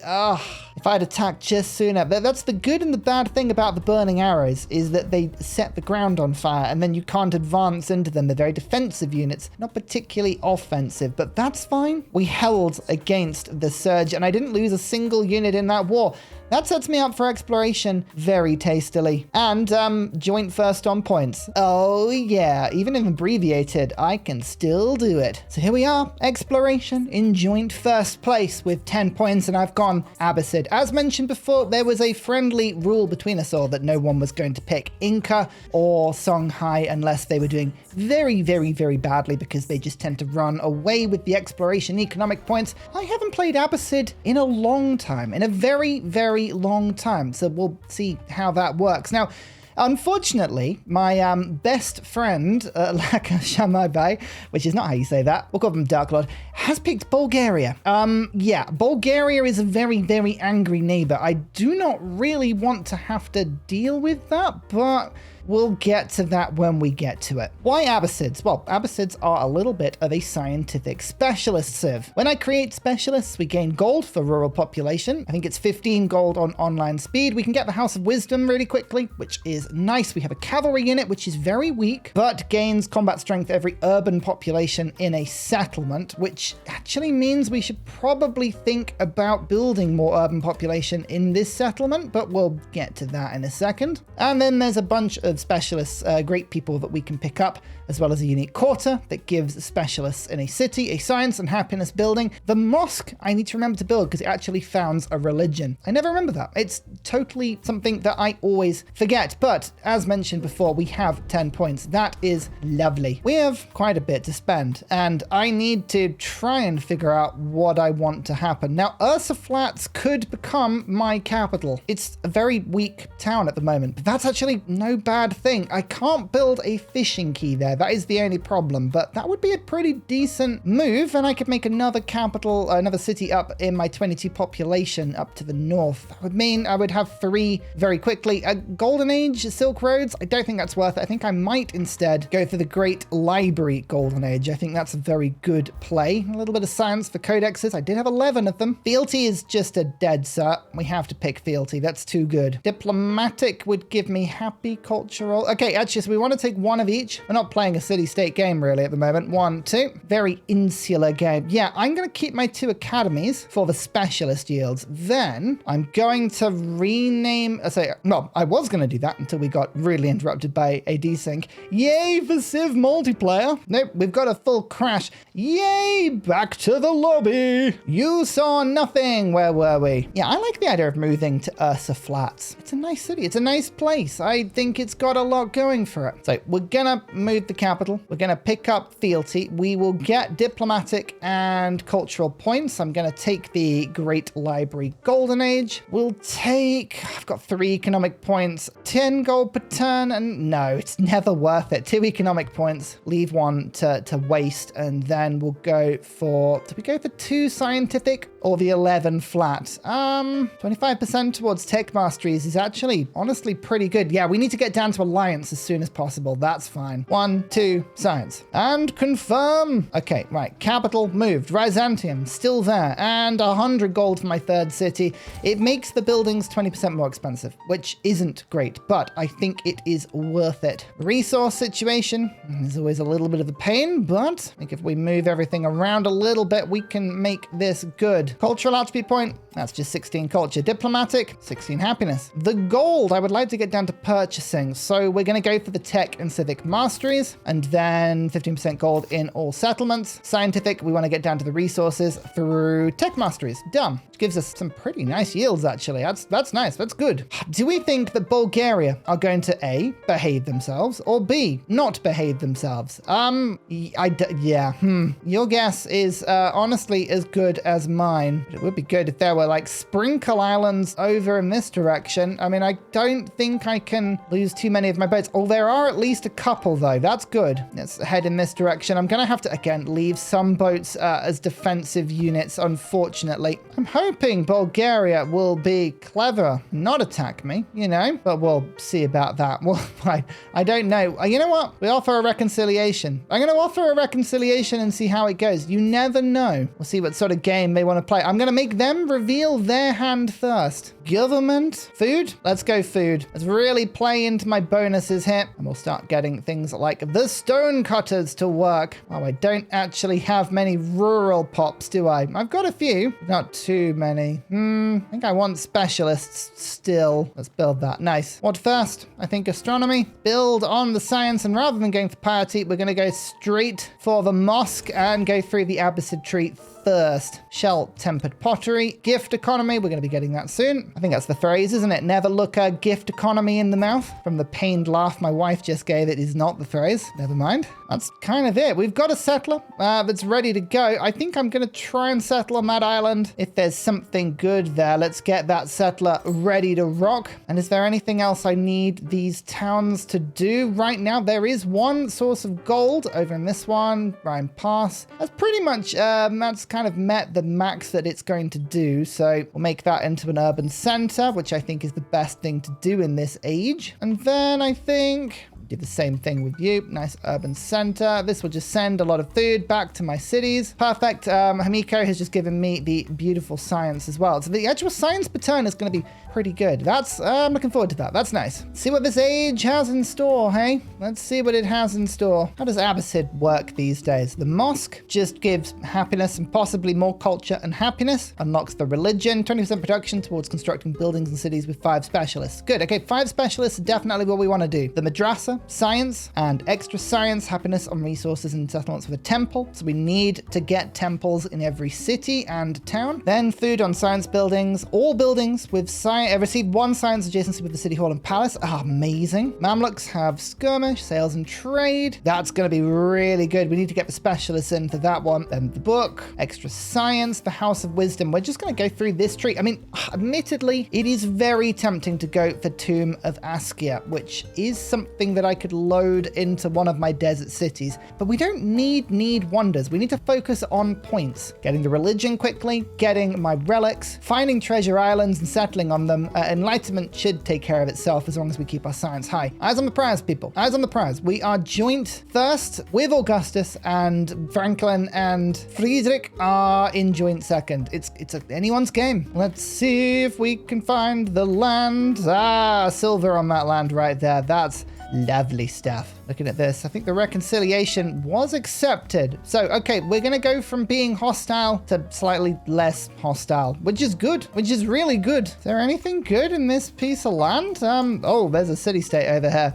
Speaker 1: If I'd attacked just sooner. That's the good and the bad thing about the burning arrows, is that they set the ground on fire and then you can't advance into them. They're very defensive units, not particularly offensive, but that's fine. We held against the surge and I didn't lose a single unit in that war. That sets me up for exploration very tastily. And joint first on points. Oh yeah, even if abbreviated, I can still do it. So here we are, exploration in joint first place with 10 points, and I've gone Abbasid. As mentioned before, there was a friendly rule between us all that no one was going to pick Inca or Songhai unless they were doing very, very, very badly, because they just tend to run away with the exploration economic points. I haven't played Abbasid in a long time, in a very, very long time, so we'll see how that works. Now, unfortunately, my best friend, Laka Shamabai, which is not how you say that, we'll call him Dark Lord, has picked Bulgaria. Yeah, Bulgaria is a very, very angry neighbor. I do not really want to have to deal with that, but we'll get to that when we get to it. Why Abbasids? Well, Abbasids are a little bit of a scientific specialist civ. When I create specialists, we gain gold for rural population. I think it's 15 gold on online speed. We can get the House of Wisdom really quickly, which is nice. We have a cavalry unit, which is very weak, but gains combat strength every urban population in a settlement, which actually means we should probably think about building more urban population in this settlement, but we'll get to that in a second. And then there's a bunch of specialists, great people that we can pick up, as well as a unique quarter that gives specialists in a city a science and happiness building. The mosque I need to remember to build because it actually founds a religion. I never remember that. It's totally something that I always forget. But as mentioned before, we have 10 points. That is lovely. We have quite a bit to spend, and I need to try and figure out what I want to happen. Now, Ursa Flats could become my capital. It's a very weak town at the moment, but that's actually no bad thing. I can't build a fishing quay there. That is the only problem, but that would be a pretty decent move, and I could make another capital, another city up in my 22 population up to the north. That would mean I would have 3 very quickly. A golden age Age Silk Roads, I don't think that's worth it. I think I might instead go for the Great Library Golden Age. I think that's a very good play. A little bit of science for codexes. I did have 11 of them. Fealty is just a dead cert. We have to pick Fealty. That's too good. Diplomatic would give me happy cultural. Okay, actually, so we want to take one of each. We're not playing a city-state game really at the moment. 1, 2. Very insular game. Yeah, I'm going to keep my 2 academies for the specialist yields. Then I'm going to rename, I was going to do that until we got really interrupted by a desync. Yay for Civ multiplayer. Nope, we've got a full crash. Yay, back to the lobby. You saw nothing. Where were we? Yeah, I like the idea of moving to Ursa Flats. It's a nice city. It's a nice place. I think it's got a lot going for it. So we're going to move the capital. We're going to pick up Fealty. We will get diplomatic and cultural points. I'm going to take the Great Library Golden Age. We'll take, I've got 3 economic points, 10 gold per turn, and no, it's never worth it. 2 economic points, leave 1 to waste, and then we'll go for, do we go for 2 scientific or the 11 flat? 25% towards tech masteries is actually honestly pretty good. Yeah, we need to get down to alliance as soon as possible. That's fine. 1, 2, science. And confirm. Okay, right. Capital moved. Byzantium still there. And 100 gold for my 3rd city. It makes the buildings 20% more expensive, which isn't great, but I think it is worth it. Resource situation is always a little bit of a pain, but I think if we move everything around a little bit, we can make this good. Cultural attribute point, that's just 16 culture. Diplomatic, 16 happiness. The gold, I would like to get down to purchasing, so we're going to go for the tech and civic masteries, and then 15% gold in all settlements. Scientific, we want to get down to the resources through tech masteries. Done. Which gives us some pretty nice yields, actually. That's nice. That's good. Do we think that Bulgaria are going to A, behave themselves, or B, not behave themselves? Your guess is honestly as good as mine. But it would be good if there were like sprinkle islands over in this direction. I mean, I don't think I can lose too many of my boats. Oh, there are at least a couple though. That's good. Let's head in this direction. I'm going to have to, again, leave some boats as defensive units, unfortunately. I'm hoping Bulgaria will be clever, not attack me, you know, but we'll see about that. Well, I don't know. You know what? We offer a reconciliation. I'm going to offer a reconciliation and see how it goes. You never know. We'll see what sort of game they want to play. I'm going to make them reveal their hand first. Government, food. Let's go food. Let's really play into my bonuses here. And we'll start getting things like the stone cutters to work. Oh, I don't actually have many rural pops, do I? I've got a few, not too many. I think I want specialists still. Let's build that. Nice. What first? I think astronomy. Build on the science, and rather than going for piety, we're going to go straight for the mosque and go through the Abbasid tree first. Shell-tempered pottery. Gift economy. We're going to be getting that soon. I think that's the phrase, isn't it? Never look a gift economy in the mouth. From the pained laugh my wife just gave, it is not the phrase. Never mind. That's kind of it. We've got a settler that's ready to go. I think I'm going to try and settle on that island. If there's something good there, let's get that settler ready to rock. And is there anything else I need these towns to do right now? There is one source of gold over in this one. Rhine Pass. That's pretty much, that's kind of met the max that it's going to do. So we'll make that into an urban center, which I think is the best thing to do in this age. And then I think do the same thing with you. Nice urban center. This will just send a lot of food back to my cities. Perfect. Hamiko has just given me the beautiful science as well. So the actual science per turn is going to be pretty good. That's, I'm looking forward to that. That's nice. See what this age has in store, hey? Let's see what it has in store. How does Abbasid work these days? The mosque just gives happiness and possibly more culture and happiness. Unlocks the religion. 20% production towards constructing buildings and cities with 5 specialists. Good. Okay, 5 specialists is definitely what we want to do. The madrasa, science, and extra science, happiness on resources and settlements with a temple. So we need to get temples in every city and town. Then food on science buildings. All buildings with science receive 1 science adjacency with the city hall and palace. Amazing. Mamluks have skirmish, sales and trade. That's going to be really good. We need to get the specialists in for that one. Then the book, extra science, the house of wisdom. We're just going to go through this tree. I mean, admittedly, it is very tempting to go for Tomb of Askia, which is something that I could load into one of my desert cities. But we don't need wonders. We need to focus on points. Getting the religion quickly, getting my relics, finding treasure islands and settling on them. Enlightenment should take care of itself as long as we keep our science high. Eyes on the prize, people. Eyes on the prize. We are joint first with Augustus, and Franklin and Friedrich are in joint second. It's anyone's game. Let's see if we can find the land. Ah, silver on that land right there. That's lovely stuff. Looking at this, I think the reconciliation was accepted. So, okay, we're going to go from being hostile to slightly less hostile, which is good, which is really good. Is there anything good in this piece of land? Oh, there's a city-state over here.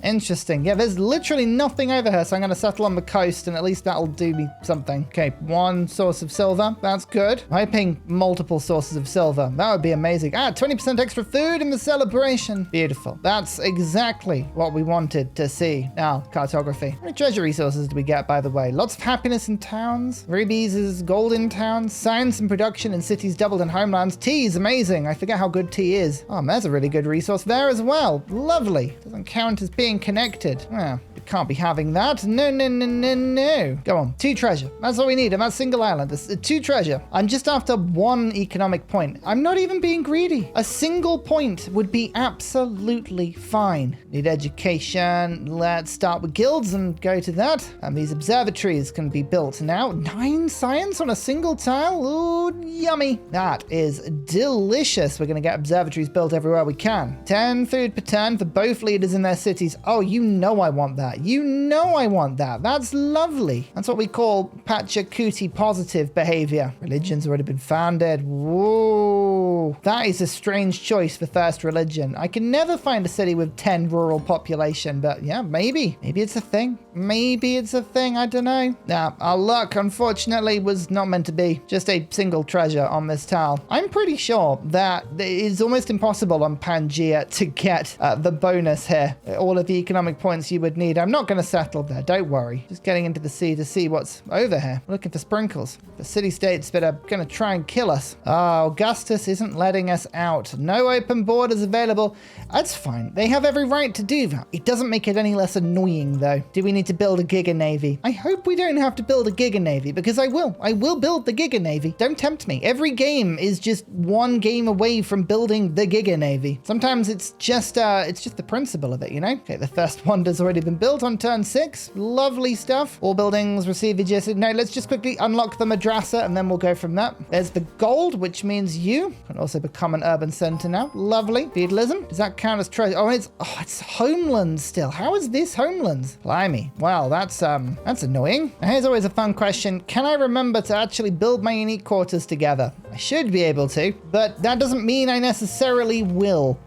Speaker 1: Interesting. Yeah, there's literally nothing over here, so I'm going to settle on the coast, and at least that'll do me something. Okay, one source of silver. That's good. I'm hoping multiple sources of silver. That would be amazing. 20% extra food in the celebration. Beautiful. That's exactly what we wanted to see. Now, cartography. How many treasure resources do we get, by the way? Lots of happiness in towns. Rubies is gold in towns. Science and production in cities doubled in homelands. Tea is amazing. I forget how good tea is. Oh, there's a really good resource there as well. Lovely. Doesn't count as being connected. Well, we can't be having that. No. Go on. 2 treasure. That's all we need on that single island. 2 treasure. I'm just after 1 economic point. I'm not even being greedy. A single point would be absolutely fine. Need education. Let's start with guilds and go to that. And these observatories can be built now. 9 science on a single tile. Ooh, yummy. That is delicious. We're going to get observatories built everywhere we can. 10 food per turn for both leaders in their cities. Oh, you know I want that. You know I want that. That's lovely. That's what we call Pachacuti positive behavior. Religion's already been founded. Whoa. That is a strange choice for first religion. I can never find a city with 10 rural population, but yeah, maybe. Maybe it's a thing. Maybe it's a thing. I don't know. Now, our luck, unfortunately, was not meant to be. Just a single treasure on this tile. I'm pretty sure that it is almost impossible on Pangaea to get the bonus here. All of the economic points you would need. I'm not going to settle there. Don't worry. Just getting into the sea to see what's over here. Looking for sprinkles. The city-states that are going to try and kill us. Oh, Augustus isn't letting us out. No open borders available. That's fine. They have every right to do that. It doesn't make it any less annoying, though. Do we need to build a Giga Navy? I hope we don't have to build a Giga Navy, because I will. I will build the Giga Navy. Don't tempt me. Every game is just one game away from building the Giga Navy. Sometimes it's just the principle of it, you know? Okay, the first wonder's already been built on turn 6. Lovely stuff. All buildings receive VII. No, let's just quickly unlock the madrasa and then we'll go from that. There's the gold, which means you can also become an urban center now. Lovely. Feudalism. Does that count as treasure? Oh, it's homelands still. How is this homelands? Blimey. Well, that's annoying. Now, here's always a fun question. Can I remember to actually build my unique quarters together? I should be able to, but that doesn't mean I necessarily will.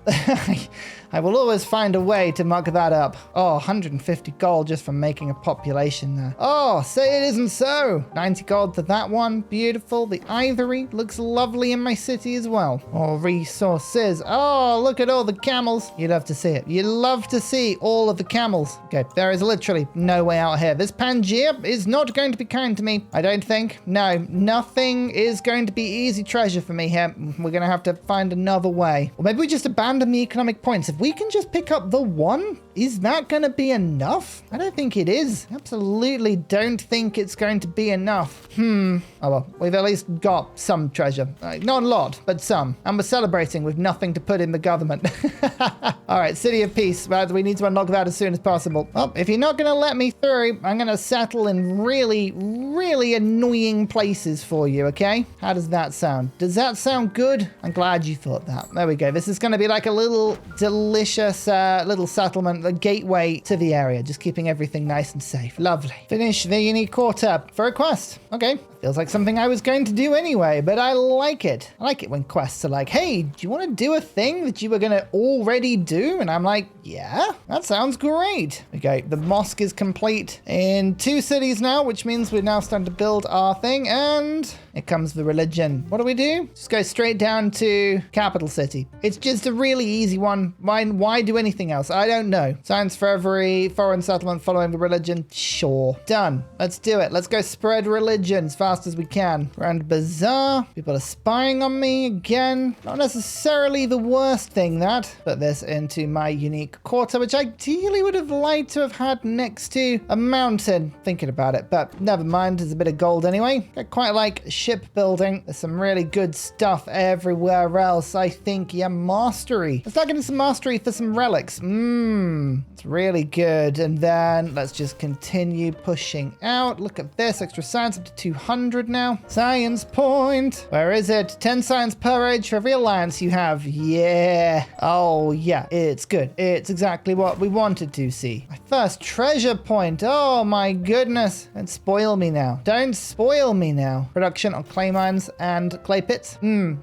Speaker 1: I will always find a way to muck that up. Oh, 150 gold just from making a population there. Oh, say it isn't so. 90 gold for that one. Beautiful. The ivory looks lovely in my city as well. More resources. Oh, look at all the camels. You love to see it. You love to see all of the camels. Okay, there is literally no way out here. This Pangaea is not going to be kind to me, I don't think. No, nothing is going to be easy treasure for me here. We're going to have to find another way. Or maybe we just abandon the economic points. If we can just pick up the 1, is that going to be enough? I don't think it is. Absolutely don't think it's going to be enough. Oh well, we've at least got some treasure. Not a lot, but some. And we're celebrating with nothing to put in the government. All right, City of Peace. We need to unlock that as soon as possible. Well, if you're not going to let me through, I'm going to settle in really, really annoying places for you, okay? How does that sound? Does that sound good? I'm glad you thought that. There we go. This is going to be like a little delicious little settlement, a gateway to the area, just keeping everything nice and safe. Lovely. Finish the unique quarter for a quest. Okay. Feels like something I was going to do anyway, but I like it. I like it when quests are like, hey, do you want to do a thing that you were going to already do? And I'm like, yeah, that sounds great. Okay, the mosque is complete in 2 cities now, which means we're now starting to build our thing. And Here comes the religion. What do? Just go straight down to capital city. It's just a really easy one. Why do anything else? I don't know. Science for every foreign settlement following the religion. Sure. Done. Let's do it. Let's go spread religion as fast as we can. Grand Bazaar. People are spying on me again. Not necessarily the worst thing, that. Put this into my unique quarter, which ideally would have liked to have had next to a mountain. Thinking about it, but never mind. There's a bit of gold anyway. I quite like shipbuilding. There's some really good stuff everywhere else. I think, yeah, mastery. Let's start getting some mastery for some relics. It's really good. And then let's just continue pushing out. Look at this. Extra science up to 200 now. Science point. Where is it? 10 science per age for every alliance you have. Yeah. Oh, yeah. It's good. It's exactly what we wanted to see. My first treasure point. Oh, my goodness. Don't spoil me now. Don't spoil me now. Production on clay mines and clay pits.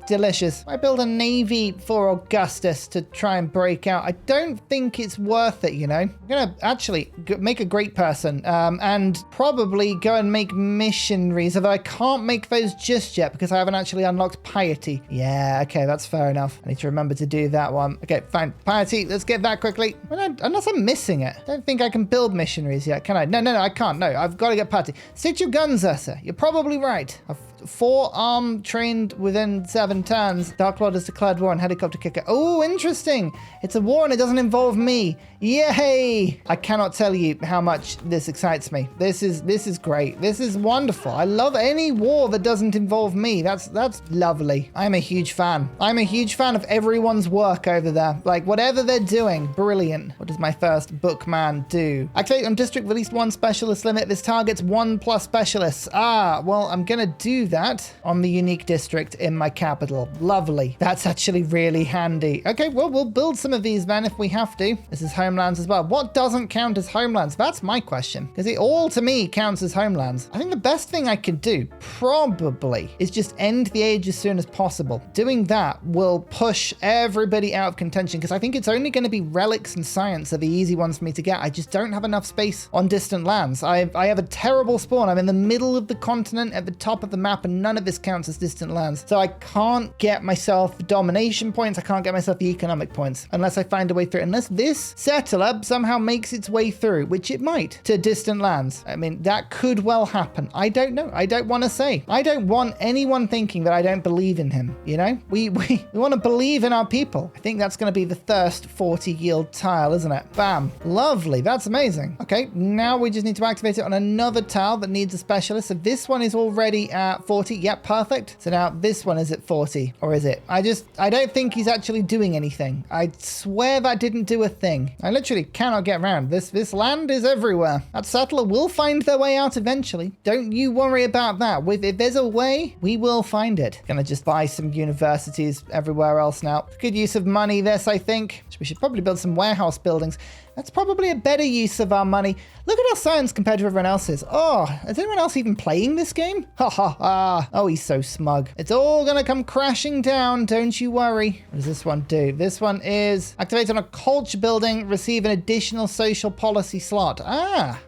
Speaker 1: Delicious. I build a navy for Augustus to try and break out. I don't think it's worth it, you know. I'm gonna actually make a great person and probably go and make missionaries, although I can't make those just yet because I haven't actually unlocked piety. Yeah, okay, that's fair enough. I need to remember to do that one. Okay, fine. Piety, let's get that quickly. Unless I'm missing it. I don't think I can build missionaries yet, can I? No, I can't. No, I've got to get piety. Sit your guns, Ursa. You're probably right. I've 4 armed trained within 7 turns. Dark Lord has declared war on helicopter kicker. Oh, interesting. It's a war and it doesn't involve me. Yay! I cannot tell you how much this excites me. This is great. This is wonderful. I love any war that doesn't involve me. That's lovely. I'm a huge fan. I'm a huge fan of everyone's work over there. Like, whatever they're doing, brilliant. What does my first bookman do? Activate on district with at least 1 specialist limit. This targets 1+ specialists. Well, I'm gonna do that on the unique district in my capital. Lovely. That's actually really handy. Okay, well, we'll build some of these then if we have to. This is homelands as well. What doesn't count as homelands? That's my question. Because it all, to me, counts as homelands. I think the best thing I could do, probably, is just end the age as soon as possible. Doing that will push everybody out of contention, because I think it's only going to be relics and science are the easy ones for me to get. I just don't have enough space on distant lands. I have a terrible spawn. I'm in the middle of the continent at the top of the map, and none of this counts as distant lands. So I can't get myself domination points. I can't get myself the economic points unless I find a way through. Unless this settler somehow makes its way through, which it might, to distant lands. I mean, that could well happen. I don't know. I don't want to say. I don't want anyone thinking that I don't believe in him, you know? We want to believe in our people. I think that's going to be the first 40 yield tile, isn't it? Bam. Lovely. That's amazing. Okay, now we just need to activate it on another tile that needs a specialist. So this one is already at 40. Yep, perfect. So now this one is at 40. Or is it? I don't think he's actually doing anything. I swear that didn't do a thing. I literally cannot get around. This land is everywhere. That settler will find their way out eventually. Don't you worry about that. If there's a way, we will find it. Gonna just buy some universities everywhere else now. Good use of money, this, I think. We should probably build some warehouse buildings. That's probably a better use of our money. Look at our science compared to everyone else's. Oh, is anyone else even playing this game? Ha ha ha. Oh, he's so smug. It's all gonna come crashing down, don't you worry. What does this one do? This one is activate on a culture building, receive an additional social policy slot.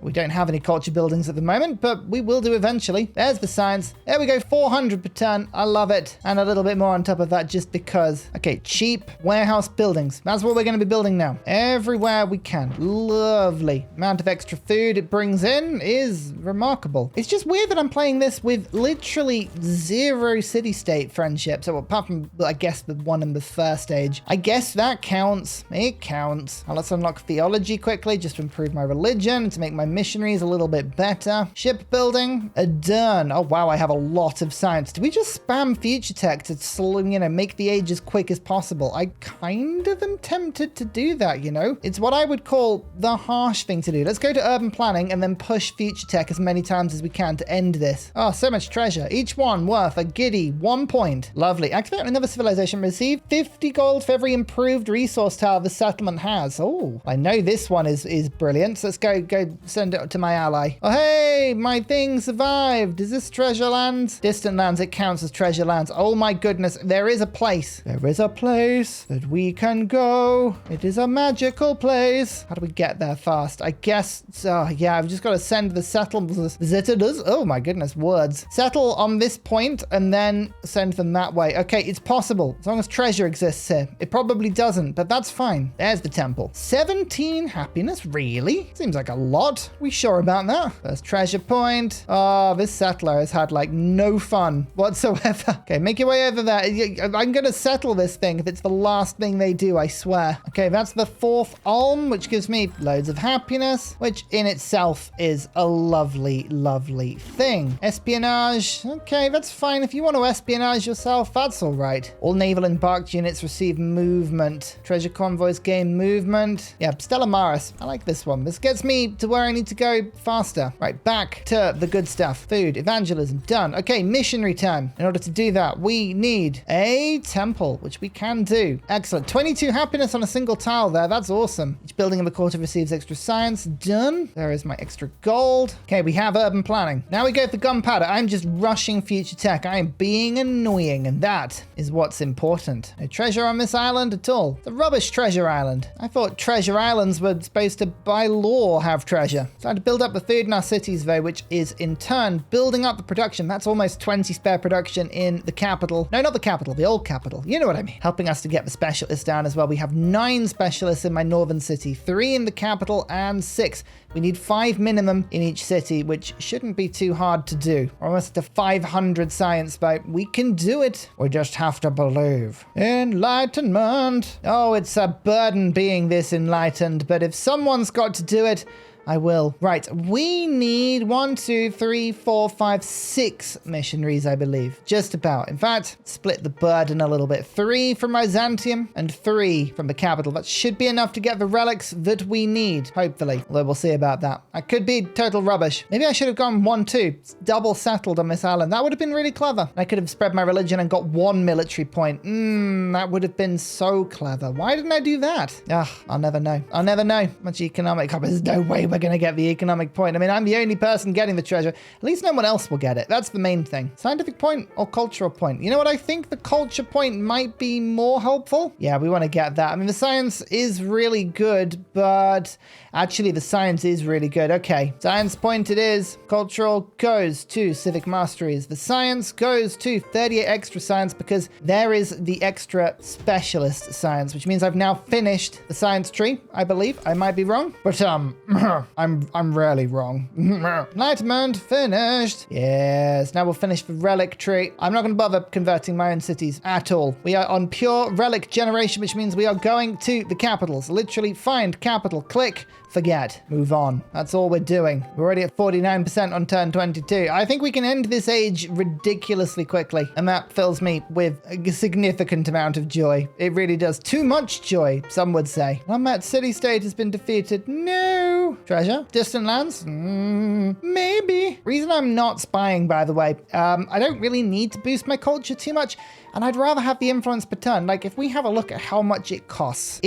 Speaker 1: We don't have any culture buildings at the moment, but we will do eventually. There's the science. There we go, 400 per turn. I love it. And a little bit more on top of that just because. Okay, cheap warehouse buildings. That's what we're gonna be building now. Everywhere we can. Lovely. Amount of extra food it brings in is remarkable. It's just weird that I'm playing this with literally 0 city-state friendships. So apart from, I guess, the one in the first stage. I guess that counts. It counts. Now let's unlock theology quickly just to improve my religion, to make my missionaries a little bit better. Shipbuilding, done. Oh wow, I have a lot of science. Do we just spam future tech to make the age as quick as possible? I kind of am tempted to do that, you know? It's what I would call the harsh thing to do. Let's go to urban planning and then push future tech as many times as we can to end this. Oh, so much treasure. Each one worth a giddy 1 point. Lovely. Activate another civilization. Receive 50 gold for every improved resource tile the settlement has. Oh, I know this one is brilliant. So let's go send it to my ally. Oh, hey, my thing survived. Is this treasure lands? Distant lands, it counts as treasure lands. Oh my goodness. There is a place. There is a place that we can go. It is a magical place. How do we get there fast? I guess, yeah, I've just got to send the visitors. Oh my goodness, words. Settle on this point and then send them that way. Okay, it's possible. As long as treasure exists here. It probably doesn't, but that's fine. There's the temple. 17 happiness? Really? Seems like a lot. We sure about that? First treasure point. Oh, this settler has had like no fun whatsoever. Okay, make your way over there. I'm gonna settle this thing if it's the last thing they do, I swear. Okay, that's the 4th alm, which gives me loads of happiness, which in itself is a lovely, lovely thing. Espionage. Okay, that's fine. If you want to espionage yourself, that's all right. All naval embarked units receive movement. Treasure convoys gain movement. Yeah, Stella Maris. I like this one. This gets me to where I need to go faster. Right, back to the good stuff. Food, evangelism, done. Okay, missionary time. In order to do that, we need a temple, which we can do. Excellent. 22 happiness on a single tile there. That's awesome. Each building in the quarter receives extra science. Done. There is my extra gold. Okay, we have urban planning. Now we go for gunpowder. I'm just rushing future tech. I am being annoying, and that is what's important. No treasure on this island at all. It's a rubbish treasure island. I thought treasure islands were supposed to, by law, have treasure. Trying to build up the food in our cities, though, which is in turn building up the production. That's almost 20 spare production in the capital. No, not the capital, the old capital. You know what I mean. Helping us to get the specialists down as well. We have 9 specialists in my northern city, 3 in the capital, and 6. We need 5 minimum in each city, which shouldn't be too hard to do. We're almost at 500 science, but we can do it. We just have to believe. Enlightenment. Oh, it's a burden being this enlightened, but if someone's got to do it, I will. Right, we need 1, 2, 3, 4, 5, 6 missionaries, I believe. Just about. In fact, split the burden a little bit. 3 from Byzantium and 3 from the capital. That should be enough to get the relics that we need, hopefully. Although we'll see about that. I could be total rubbish. Maybe I should have gone 1, 2. It's double settled on this island. That would have been really clever. I could have spread my religion and got 1 military point. That would have been so clever. Why didn't I do that? I'll never know. I'll never know. Much economic. There's no way we're going to get the economic point. I mean, I'm the only person getting the treasure. At least no one else will get it. That's the main thing. Scientific point or cultural point? You know what? I think the culture point might be more helpful. Yeah, we want to get that. I mean, the science is really good, but actually the science is really good. Okay, science point it is. Cultural goes to civic masteries. The science goes to 38 extra science because there is the extra specialist science, which means I've now finished the science tree, I believe. I might be wrong, but I'm rarely wrong. Enlightenment finished. Yes, now we'll finish the relic tree. I'm not going to bother converting my own cities at all. We are on pure relic generation, which means we are going to the capitals. Literally find capital, click, forget, move on. That's all we're doing. We're already at 49% on turn 22. I think we can end this age ridiculously quickly, and that fills me with a significant amount of joy. It really does. Too much joy, some would say. Unmet city-state has been defeated. No. Treasure? Distant lands? Maybe. Reason I'm not spying, by the way, I don't really need to boost my culture too much, and I'd rather have the influence per turn. Like, if we have a look at how much it costs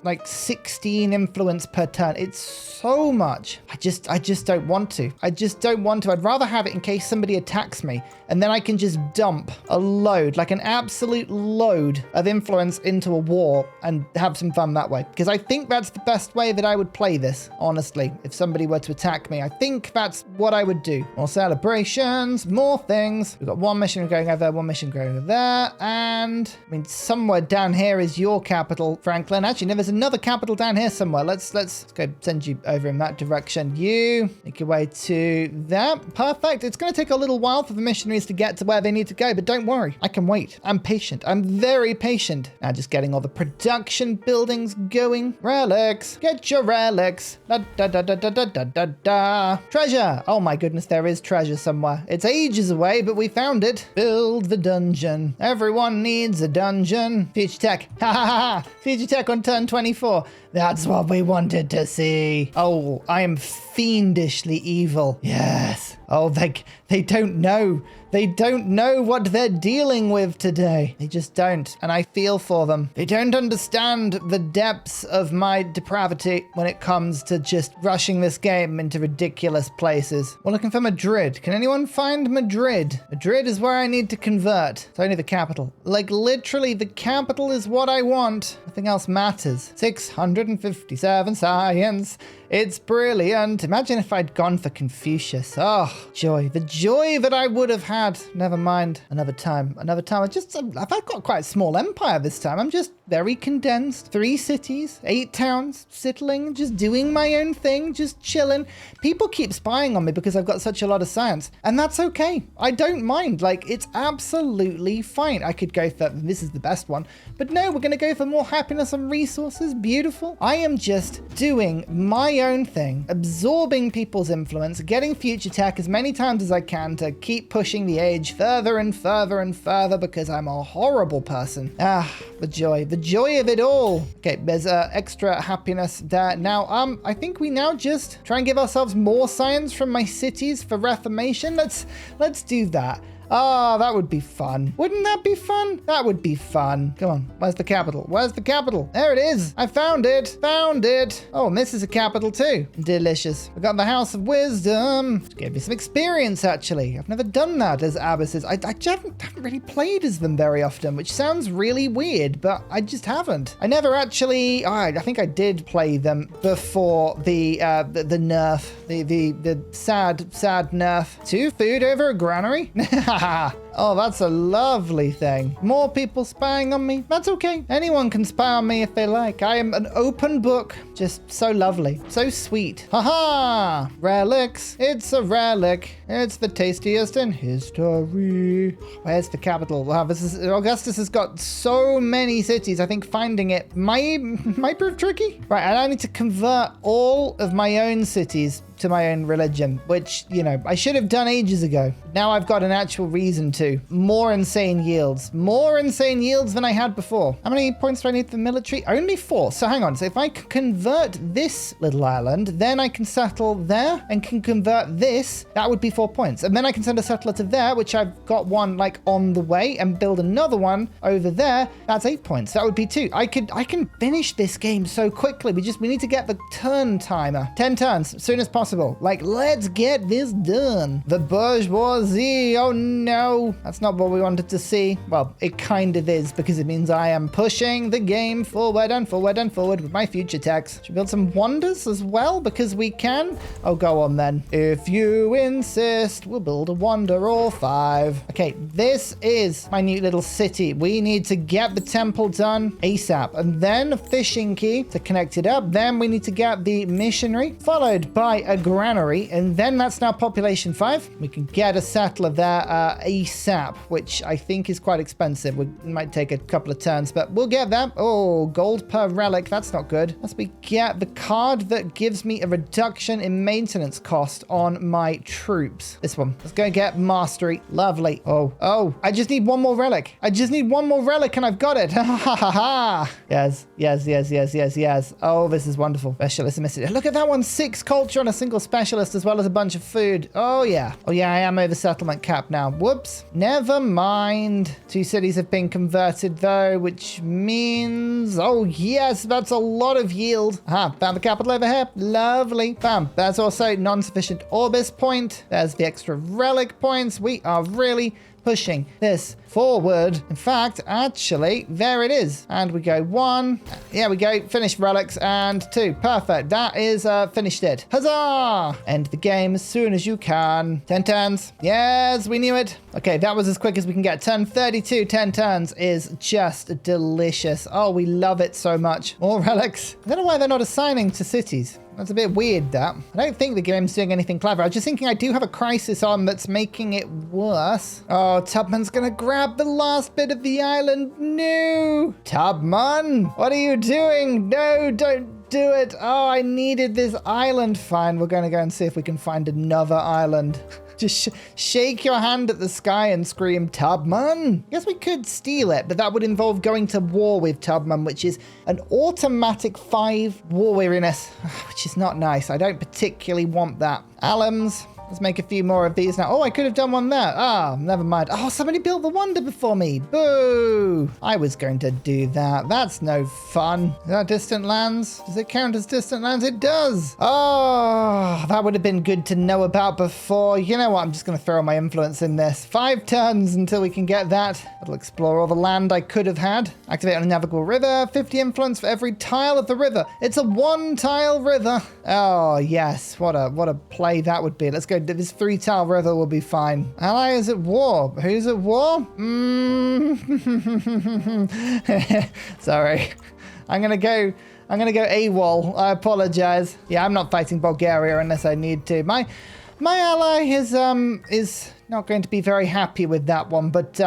Speaker 1: like 16 influence per turn. It's so much. I just don't want to. I'd rather have it in case somebody attacks me, and then I can just dump a load, like an absolute load of influence into a war and have some fun that way. Because I think that's the best way that I would play this, honestly. If somebody were to attack me, I think that's what I would do. More celebrations, more things. We've got 1 mission going over there, 1 mission going over there, and I mean, somewhere down here is your capital, Franklin. Actually, no, there's another capital down here somewhere. Let's go send you over in that direction. You make your way to that. Perfect. It's going to take a little while for the missionaries to get to where they need to go, but don't worry. I can wait. I'm patient. I'm very patient. Now just getting all the production buildings going. Relics. Get your relics. Da, da, da, da, da, da, da, da, da. Treasure. Oh my goodness, there is treasure somewhere. It's ages away, but we found it. Build the dungeon. Everyone needs a dungeon. Future tech. Ha ha ha. Future tech on turn 24. That's what we wanted to see. Oh, I am fiendishly evil. Yes. Oh, they don't know. They don't know what they're dealing with today. They just don't. And I feel for them. They don't understand the depths of my depravity when it comes to just rushing this game into ridiculous places. We're looking for Madrid. Can anyone find Madrid? Madrid is where I need to convert. It's only the capital. Like, literally, the capital is what I want. Nothing else matters. 657 science. It's brilliant. Imagine if I'd gone for Confucius. Oh, joy. The joy that I would have had. Never mind. Another time. I've got quite a small empire this time. I'm just very condensed. 3 cities, 8 towns, settling, just doing my own thing, just chilling. People keep spying on me because I've got such a lot of science, and that's okay. I don't mind. Like, it's absolutely fine. I could go for, this is the best one, but no, we're going to go for more happiness and resources. Beautiful. I am just doing my own thing, absorbing people's influence, getting future tech as many times as I can to keep pushing the age further and further and further because I'm a horrible person. The joy of it all. Okay, there's extra happiness there. Now, I think we now just try and give ourselves more science from my cities for reformation. Let's do that. Oh, that would be fun. Wouldn't that be fun? That would be fun. Come on. Where's the capital? Where's the capital? There it is. I found it. Found it. Oh, and this is a capital too. Delicious. We got the House of Wisdom. Which gave me some experience, actually. I've never done that as Abbasid. I haven't really played as them very often, which sounds really weird, but I just haven't. I never actually... Oh, I think I did play them before the nerf. The sad nerf. 2 food over a granary? Oh, that's a lovely thing. More people spying on me. That's okay. Anyone can spy on me if they like. I am an open book. Just so lovely. So sweet. Haha! Relics. It's a relic. It's the tastiest in history. Where's the capital? Wow, Augustus has got so many cities. I think finding it might prove tricky. Right, and I need to convert all of my own cities to my own religion, which, you know, I should have done ages ago. Now I've got an actual reason to. More insane yields. More insane yields than I had before. How many points do I need for the military? Only 4. So hang on. So if I can convert this little island, then I can settle there and can convert this. That would be 4 points. And then I can send a settler to there, which I've got one like on the way, and build another one over there. That's 8 points. That would be 2. I can finish this game so quickly. We need to get the turn timer. 10 turns as soon as possible. Like, let's get this done. The bourgeoisie. Oh no. That's not what we wanted to see. Well, it kind of is, because it means I am pushing the game forward and forward and forward with my future techs. Should we build some wonders as well? Because we can. Oh, go on then. If you insist, we'll build a wonder or 5. Okay, this is my new little city. We need to get the temple done ASAP. And then a fishing key to connect it up. Then we need to get the missionary, followed by a granary, and then that's now population 5. We can get a settler there ASAP, which I think is quite expensive. We might take a couple of turns, but we'll get that. Oh, gold per relic. That's not good. Let's get the card that gives me a reduction in maintenance cost on my troops. This one. Let's go get mastery. Lovely. Oh, I just need one more relic. I just need one more relic and I've got it. Ha ha ha. Yes. Oh, this is wonderful. Specialist message. Look at that one. 6 culture on a single specialist, as well as a bunch of food. Oh yeah, I am over settlement cap now. Whoops. Never mind. 2 cities have been converted though, which means, oh yes, that's a lot of yield. Found the capital over here. Lovely. Bam. There's also non-sufficient orbis point. There's the extra relic points. We are really pushing this forward. In fact, actually, there it is. And we go 1. Yeah, we go. Finish relics and 2. Perfect. That is finished it. Huzzah! End the game as soon as you can. 10 turns. Yes, we knew it. Okay, that was as quick as we can get. Turn 32, 10 turns is just delicious. Oh, we love it so much. More relics. I don't know why they're not assigning to cities. That's a bit weird, that. I don't think the game's doing anything clever. I was just thinking I do have a crisis on that's making it worse. Oh, Tubman's gonna grab the last bit of the island. No! Tubman! What are you doing? No, don't do it. Oh, I needed this island. Fine, we're gonna go and see if we can find another island. Just shake your hand at the sky and scream, Tubman. Guess we could steal it, but that would involve going to war with Tubman, which is an automatic 5 war weariness, which is not nice. I don't particularly want that. Alums. Let's make a few more of these now. Oh, I could have done one there. Never mind. Oh, somebody built the wonder before me. Boo! I was going to do that. That's no fun. Is that distant lands? Does it count as distant lands? It does. Oh, that would have been good to know about before. You know what? I'm just going to throw my influence in this. 5 turns until we can get that. That'll explore all the land I could have had. Activate on a navigable river. 50 influence for every tile of the river. It's a 1-tile river. Oh, yes. What a play that would be. Let's go This 3-tile river will be fine. Ally is at war. Who's at war? Sorry. I'm gonna go AWOL. I apologize. Yeah, I'm not fighting Bulgaria unless I need to. My ally is not going to be very happy with that one, but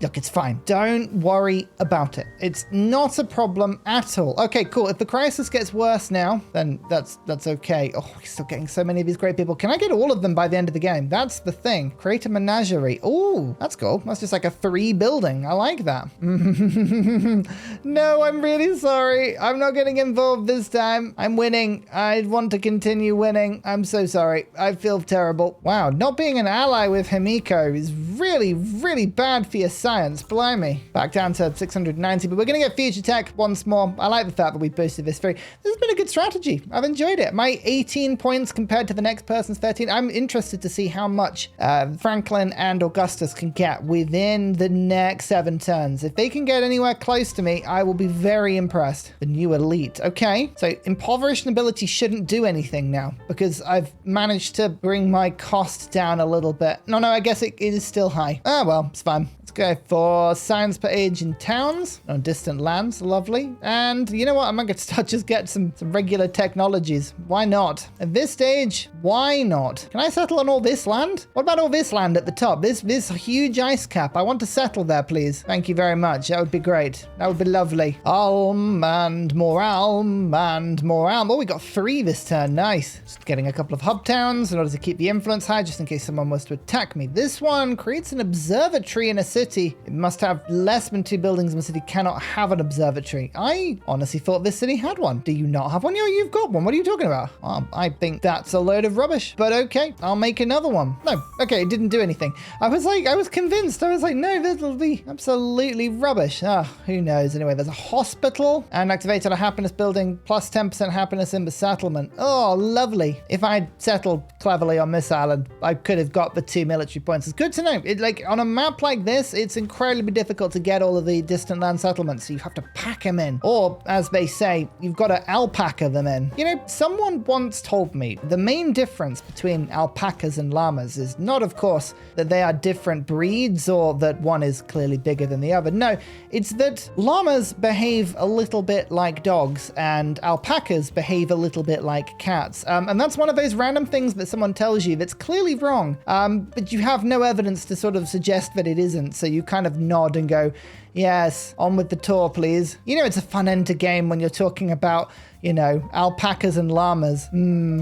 Speaker 1: look, it's fine. Don't worry about it. It's not a problem at all. Okay, cool. If the crisis gets worse now, then that's okay. Oh, we're still getting so many of these great people. Can I get all of them by the end of the game? That's the thing. Create a menagerie. Oh, that's cool. That's just like a 3 building. I like that. No, I'm really sorry. I'm not getting involved this time. I'm winning. I want to continue winning. I'm so sorry. I feel terrible. Wow, not being an ally with him is really, really bad for your science. Blimey. Back down to 690, but we're going to get future tech once more. I like the fact that we boosted this through. This has been a good strategy. I've enjoyed it. My 18 points compared to the next person's 13. I'm interested to see how much Franklin and Augustus can get within the next 7 turns. If they can get anywhere close to me, I will be very impressed. The new elite. Okay, so impoverished nobility shouldn't do anything now because I've managed to bring my cost down a little bit. No, I guess it is still high. Ah, well, it's fine. Let's go for science per age in towns on distant lands. Lovely. And you know what? I'm going to start just get some regular technologies. Why not? At this stage, why not? Can I settle on all this land? What about all this land at the top? This huge ice cap. I want to settle there, please. Thank you very much. That would be great. That would be lovely. Alm and more alm and more alm. Oh, we got 3 this turn. Nice. Just getting a couple of hub towns in order to keep the influence high, just in case someone was to attack me. This one creates an observatory in a city. It must have less than 2 buildings in the city. Cannot have an observatory. I honestly thought this city had one. Do you not have one? Yeah, you've got one. What are you talking about? I think that's a load of rubbish. But okay, I'll make another one. No, okay, it didn't do anything. I was convinced. I was like, no, this will be absolutely rubbish. Who knows? Anyway, there's a hospital and activated a happiness building plus 10% happiness in the settlement. Oh, lovely. If I'd settled cleverly on this island, I could have got the 2 military points. It's good to know. Like on a map like this, it's incredibly difficult to get all of the distant land settlements. So you have to pack them in. Or, as they say, you've got to alpaca them in. You know, someone once told me the main difference between alpacas and llamas is not, of course, that they are different breeds or that one is clearly bigger than the other. No, it's that llamas behave a little bit like dogs and alpacas behave a little bit like cats. And that's one of those random things that someone tells you that's clearly wrong, but you have no evidence to sort of suggest that it isn't. So you kind of nod and go, yes, on with the tour, please. You know, it's a fun end to game when you're talking about, you know, alpacas and llamas.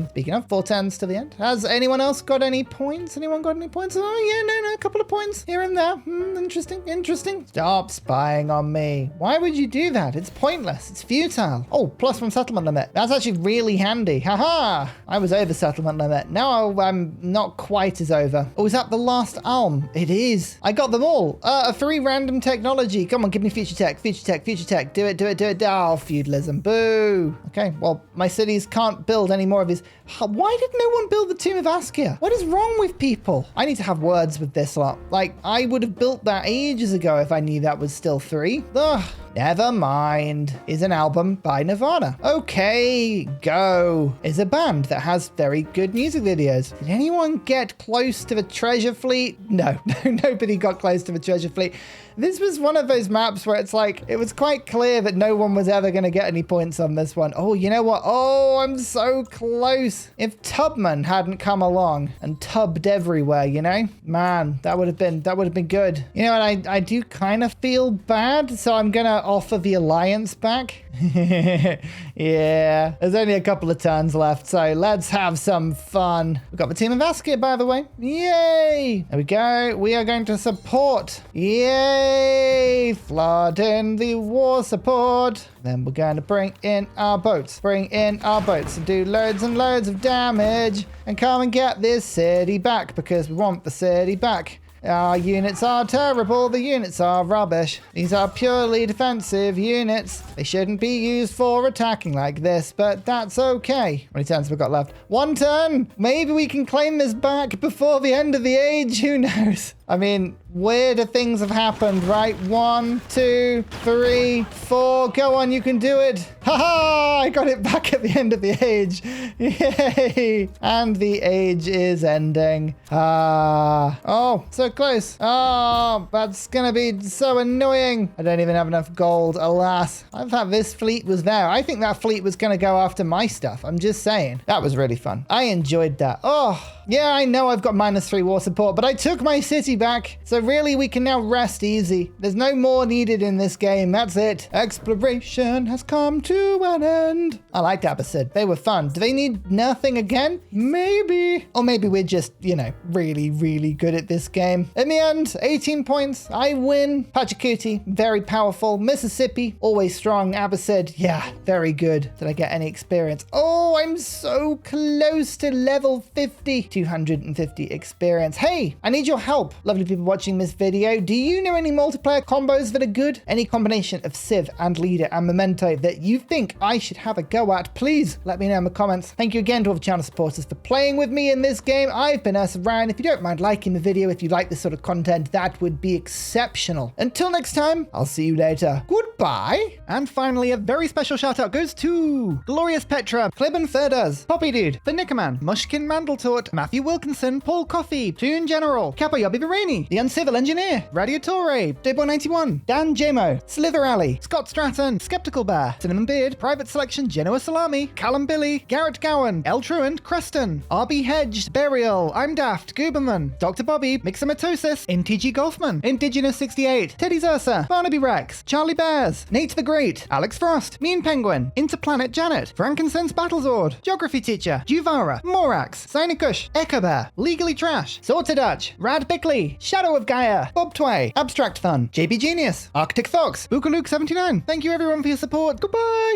Speaker 1: Speaking of, 4 turns to the end. Has anyone else got any points? Anyone got any points? Oh, yeah, no, a couple of points here and there. Interesting. Stop spying on me. Why would you do that? It's pointless. It's futile. Oh, plus 1 settlement limit. That's actually really handy. Haha. I was over settlement limit. Now I'm not quite as over. Oh, is that the last alm? It is. I got them all. A 3 random technology. Come on, give me future tech. Do it. Oh, feudalism. Boo. Okay, well, my cities can't build any more of these. Why did no one build the Tomb of Askia? What is wrong with people? I need to have words with this lot. Like, I would have built that ages ago if I knew that was still 3. Ugh. Never mind is an album by Nirvana. Okay, Go is a band that has very good music videos. Did anyone get close to the treasure fleet? No, nobody got close to the treasure fleet. This was one of those maps where it's like, it was quite clear that no one was ever going to get any points on this one. Oh, you know what? Oh, I'm so close. If Tubman hadn't come along and tubbed everywhere, you know, man, that would have been good. You know what? I do kind of feel bad, so I'm going to offer the alliance back. Yeah, there's only a couple of turns left, so let's have some fun. We've got the team of Askia, by the way. Yay! There we go. We are going to support. Yay! Flood in the war support. Then we're going to bring in our boats. And do loads and loads of damage. And come and get this city back, because we want the city back. Our units are terrible. The units are rubbish. These are purely defensive units. They shouldn't be used for attacking like this, but that's okay. How many turns have we got left? 1 turn. Maybe we can claim this back before the end of the age. Who knows? I mean, weirder things have happened, right? 1, 2, 3, 4. Go on, you can do it. Haha, I got it back at the end of the age. Yay. And the age is ending. Oh, so close. Oh, that's gonna be so annoying. I don't even have enough gold, alas. I thought this fleet was there. I think that fleet was gonna go after my stuff. I'm just saying. That was really fun. I enjoyed that. Oh, yeah, I know I've got -3 war support, but I took my city back. So really, we can now rest easy. There's no more needed in this game. That's it. Exploration has come to an end. I liked Abbasid. They were fun. Do they need nothing again? Maybe. Or maybe we're just, you know, really, really good at this game. In the end, 18 points. I win. Pachacuti, very powerful. Mississippi, always strong. Abbasid, yeah, very good. Did I get any experience? Oh, I'm so close to level 50. 250 experience. Hey, I need your help. Lovely people watching this video. Do you know any multiplayer combos that are good? Any combination of Civ and Leader and Memento that you think I should have a go at? Please let me know in the comments. Thank you again to all the channel supporters for playing with me in this game. I've been Ryan. If you don't mind liking the video, if you like this sort of content, that would be exceptional. Until next time, I'll see you later. Goodbye. And finally, a very special shout out goes to Glorious Petra, Clibben Ferdas, Poppy Dude, The Nickerman, Mushkin Mandeltort, Matthew Wilkinson, Paul Coffey, Toon General, Capoyobi Vireni, The Uncivil Engineer, Radiatore, Debo91, Dan Jamo, Slither Alley, Scott Stratton, Skeptical Bear, Cinnamon Beard, Private Selection, Genoa Salami, Callum Billy, Garrett Gowan, El Truant, Creston, RB Hedge, Burial, I'm Daft, Gooberman, Dr. Bobby, Mixomatosis, NTG Golfman, Indigenous 68, Teddy Zursa, Barnaby Rex, Charlie Bears, Nate the Great, Alex Frost, Mean Penguin, Interplanet Janet, Frankincense Battlezord, Geography Teacher, Juvara, Morax, Sinikush, Echo Bear, Legally Trash, Sorted Dutch, Rad Bickley, Shadow of Gaia, Bob Tway, Abstract Fun, JB Genius, Arctic Fox, Bookaluk79. Thank you everyone for your support. Goodbye!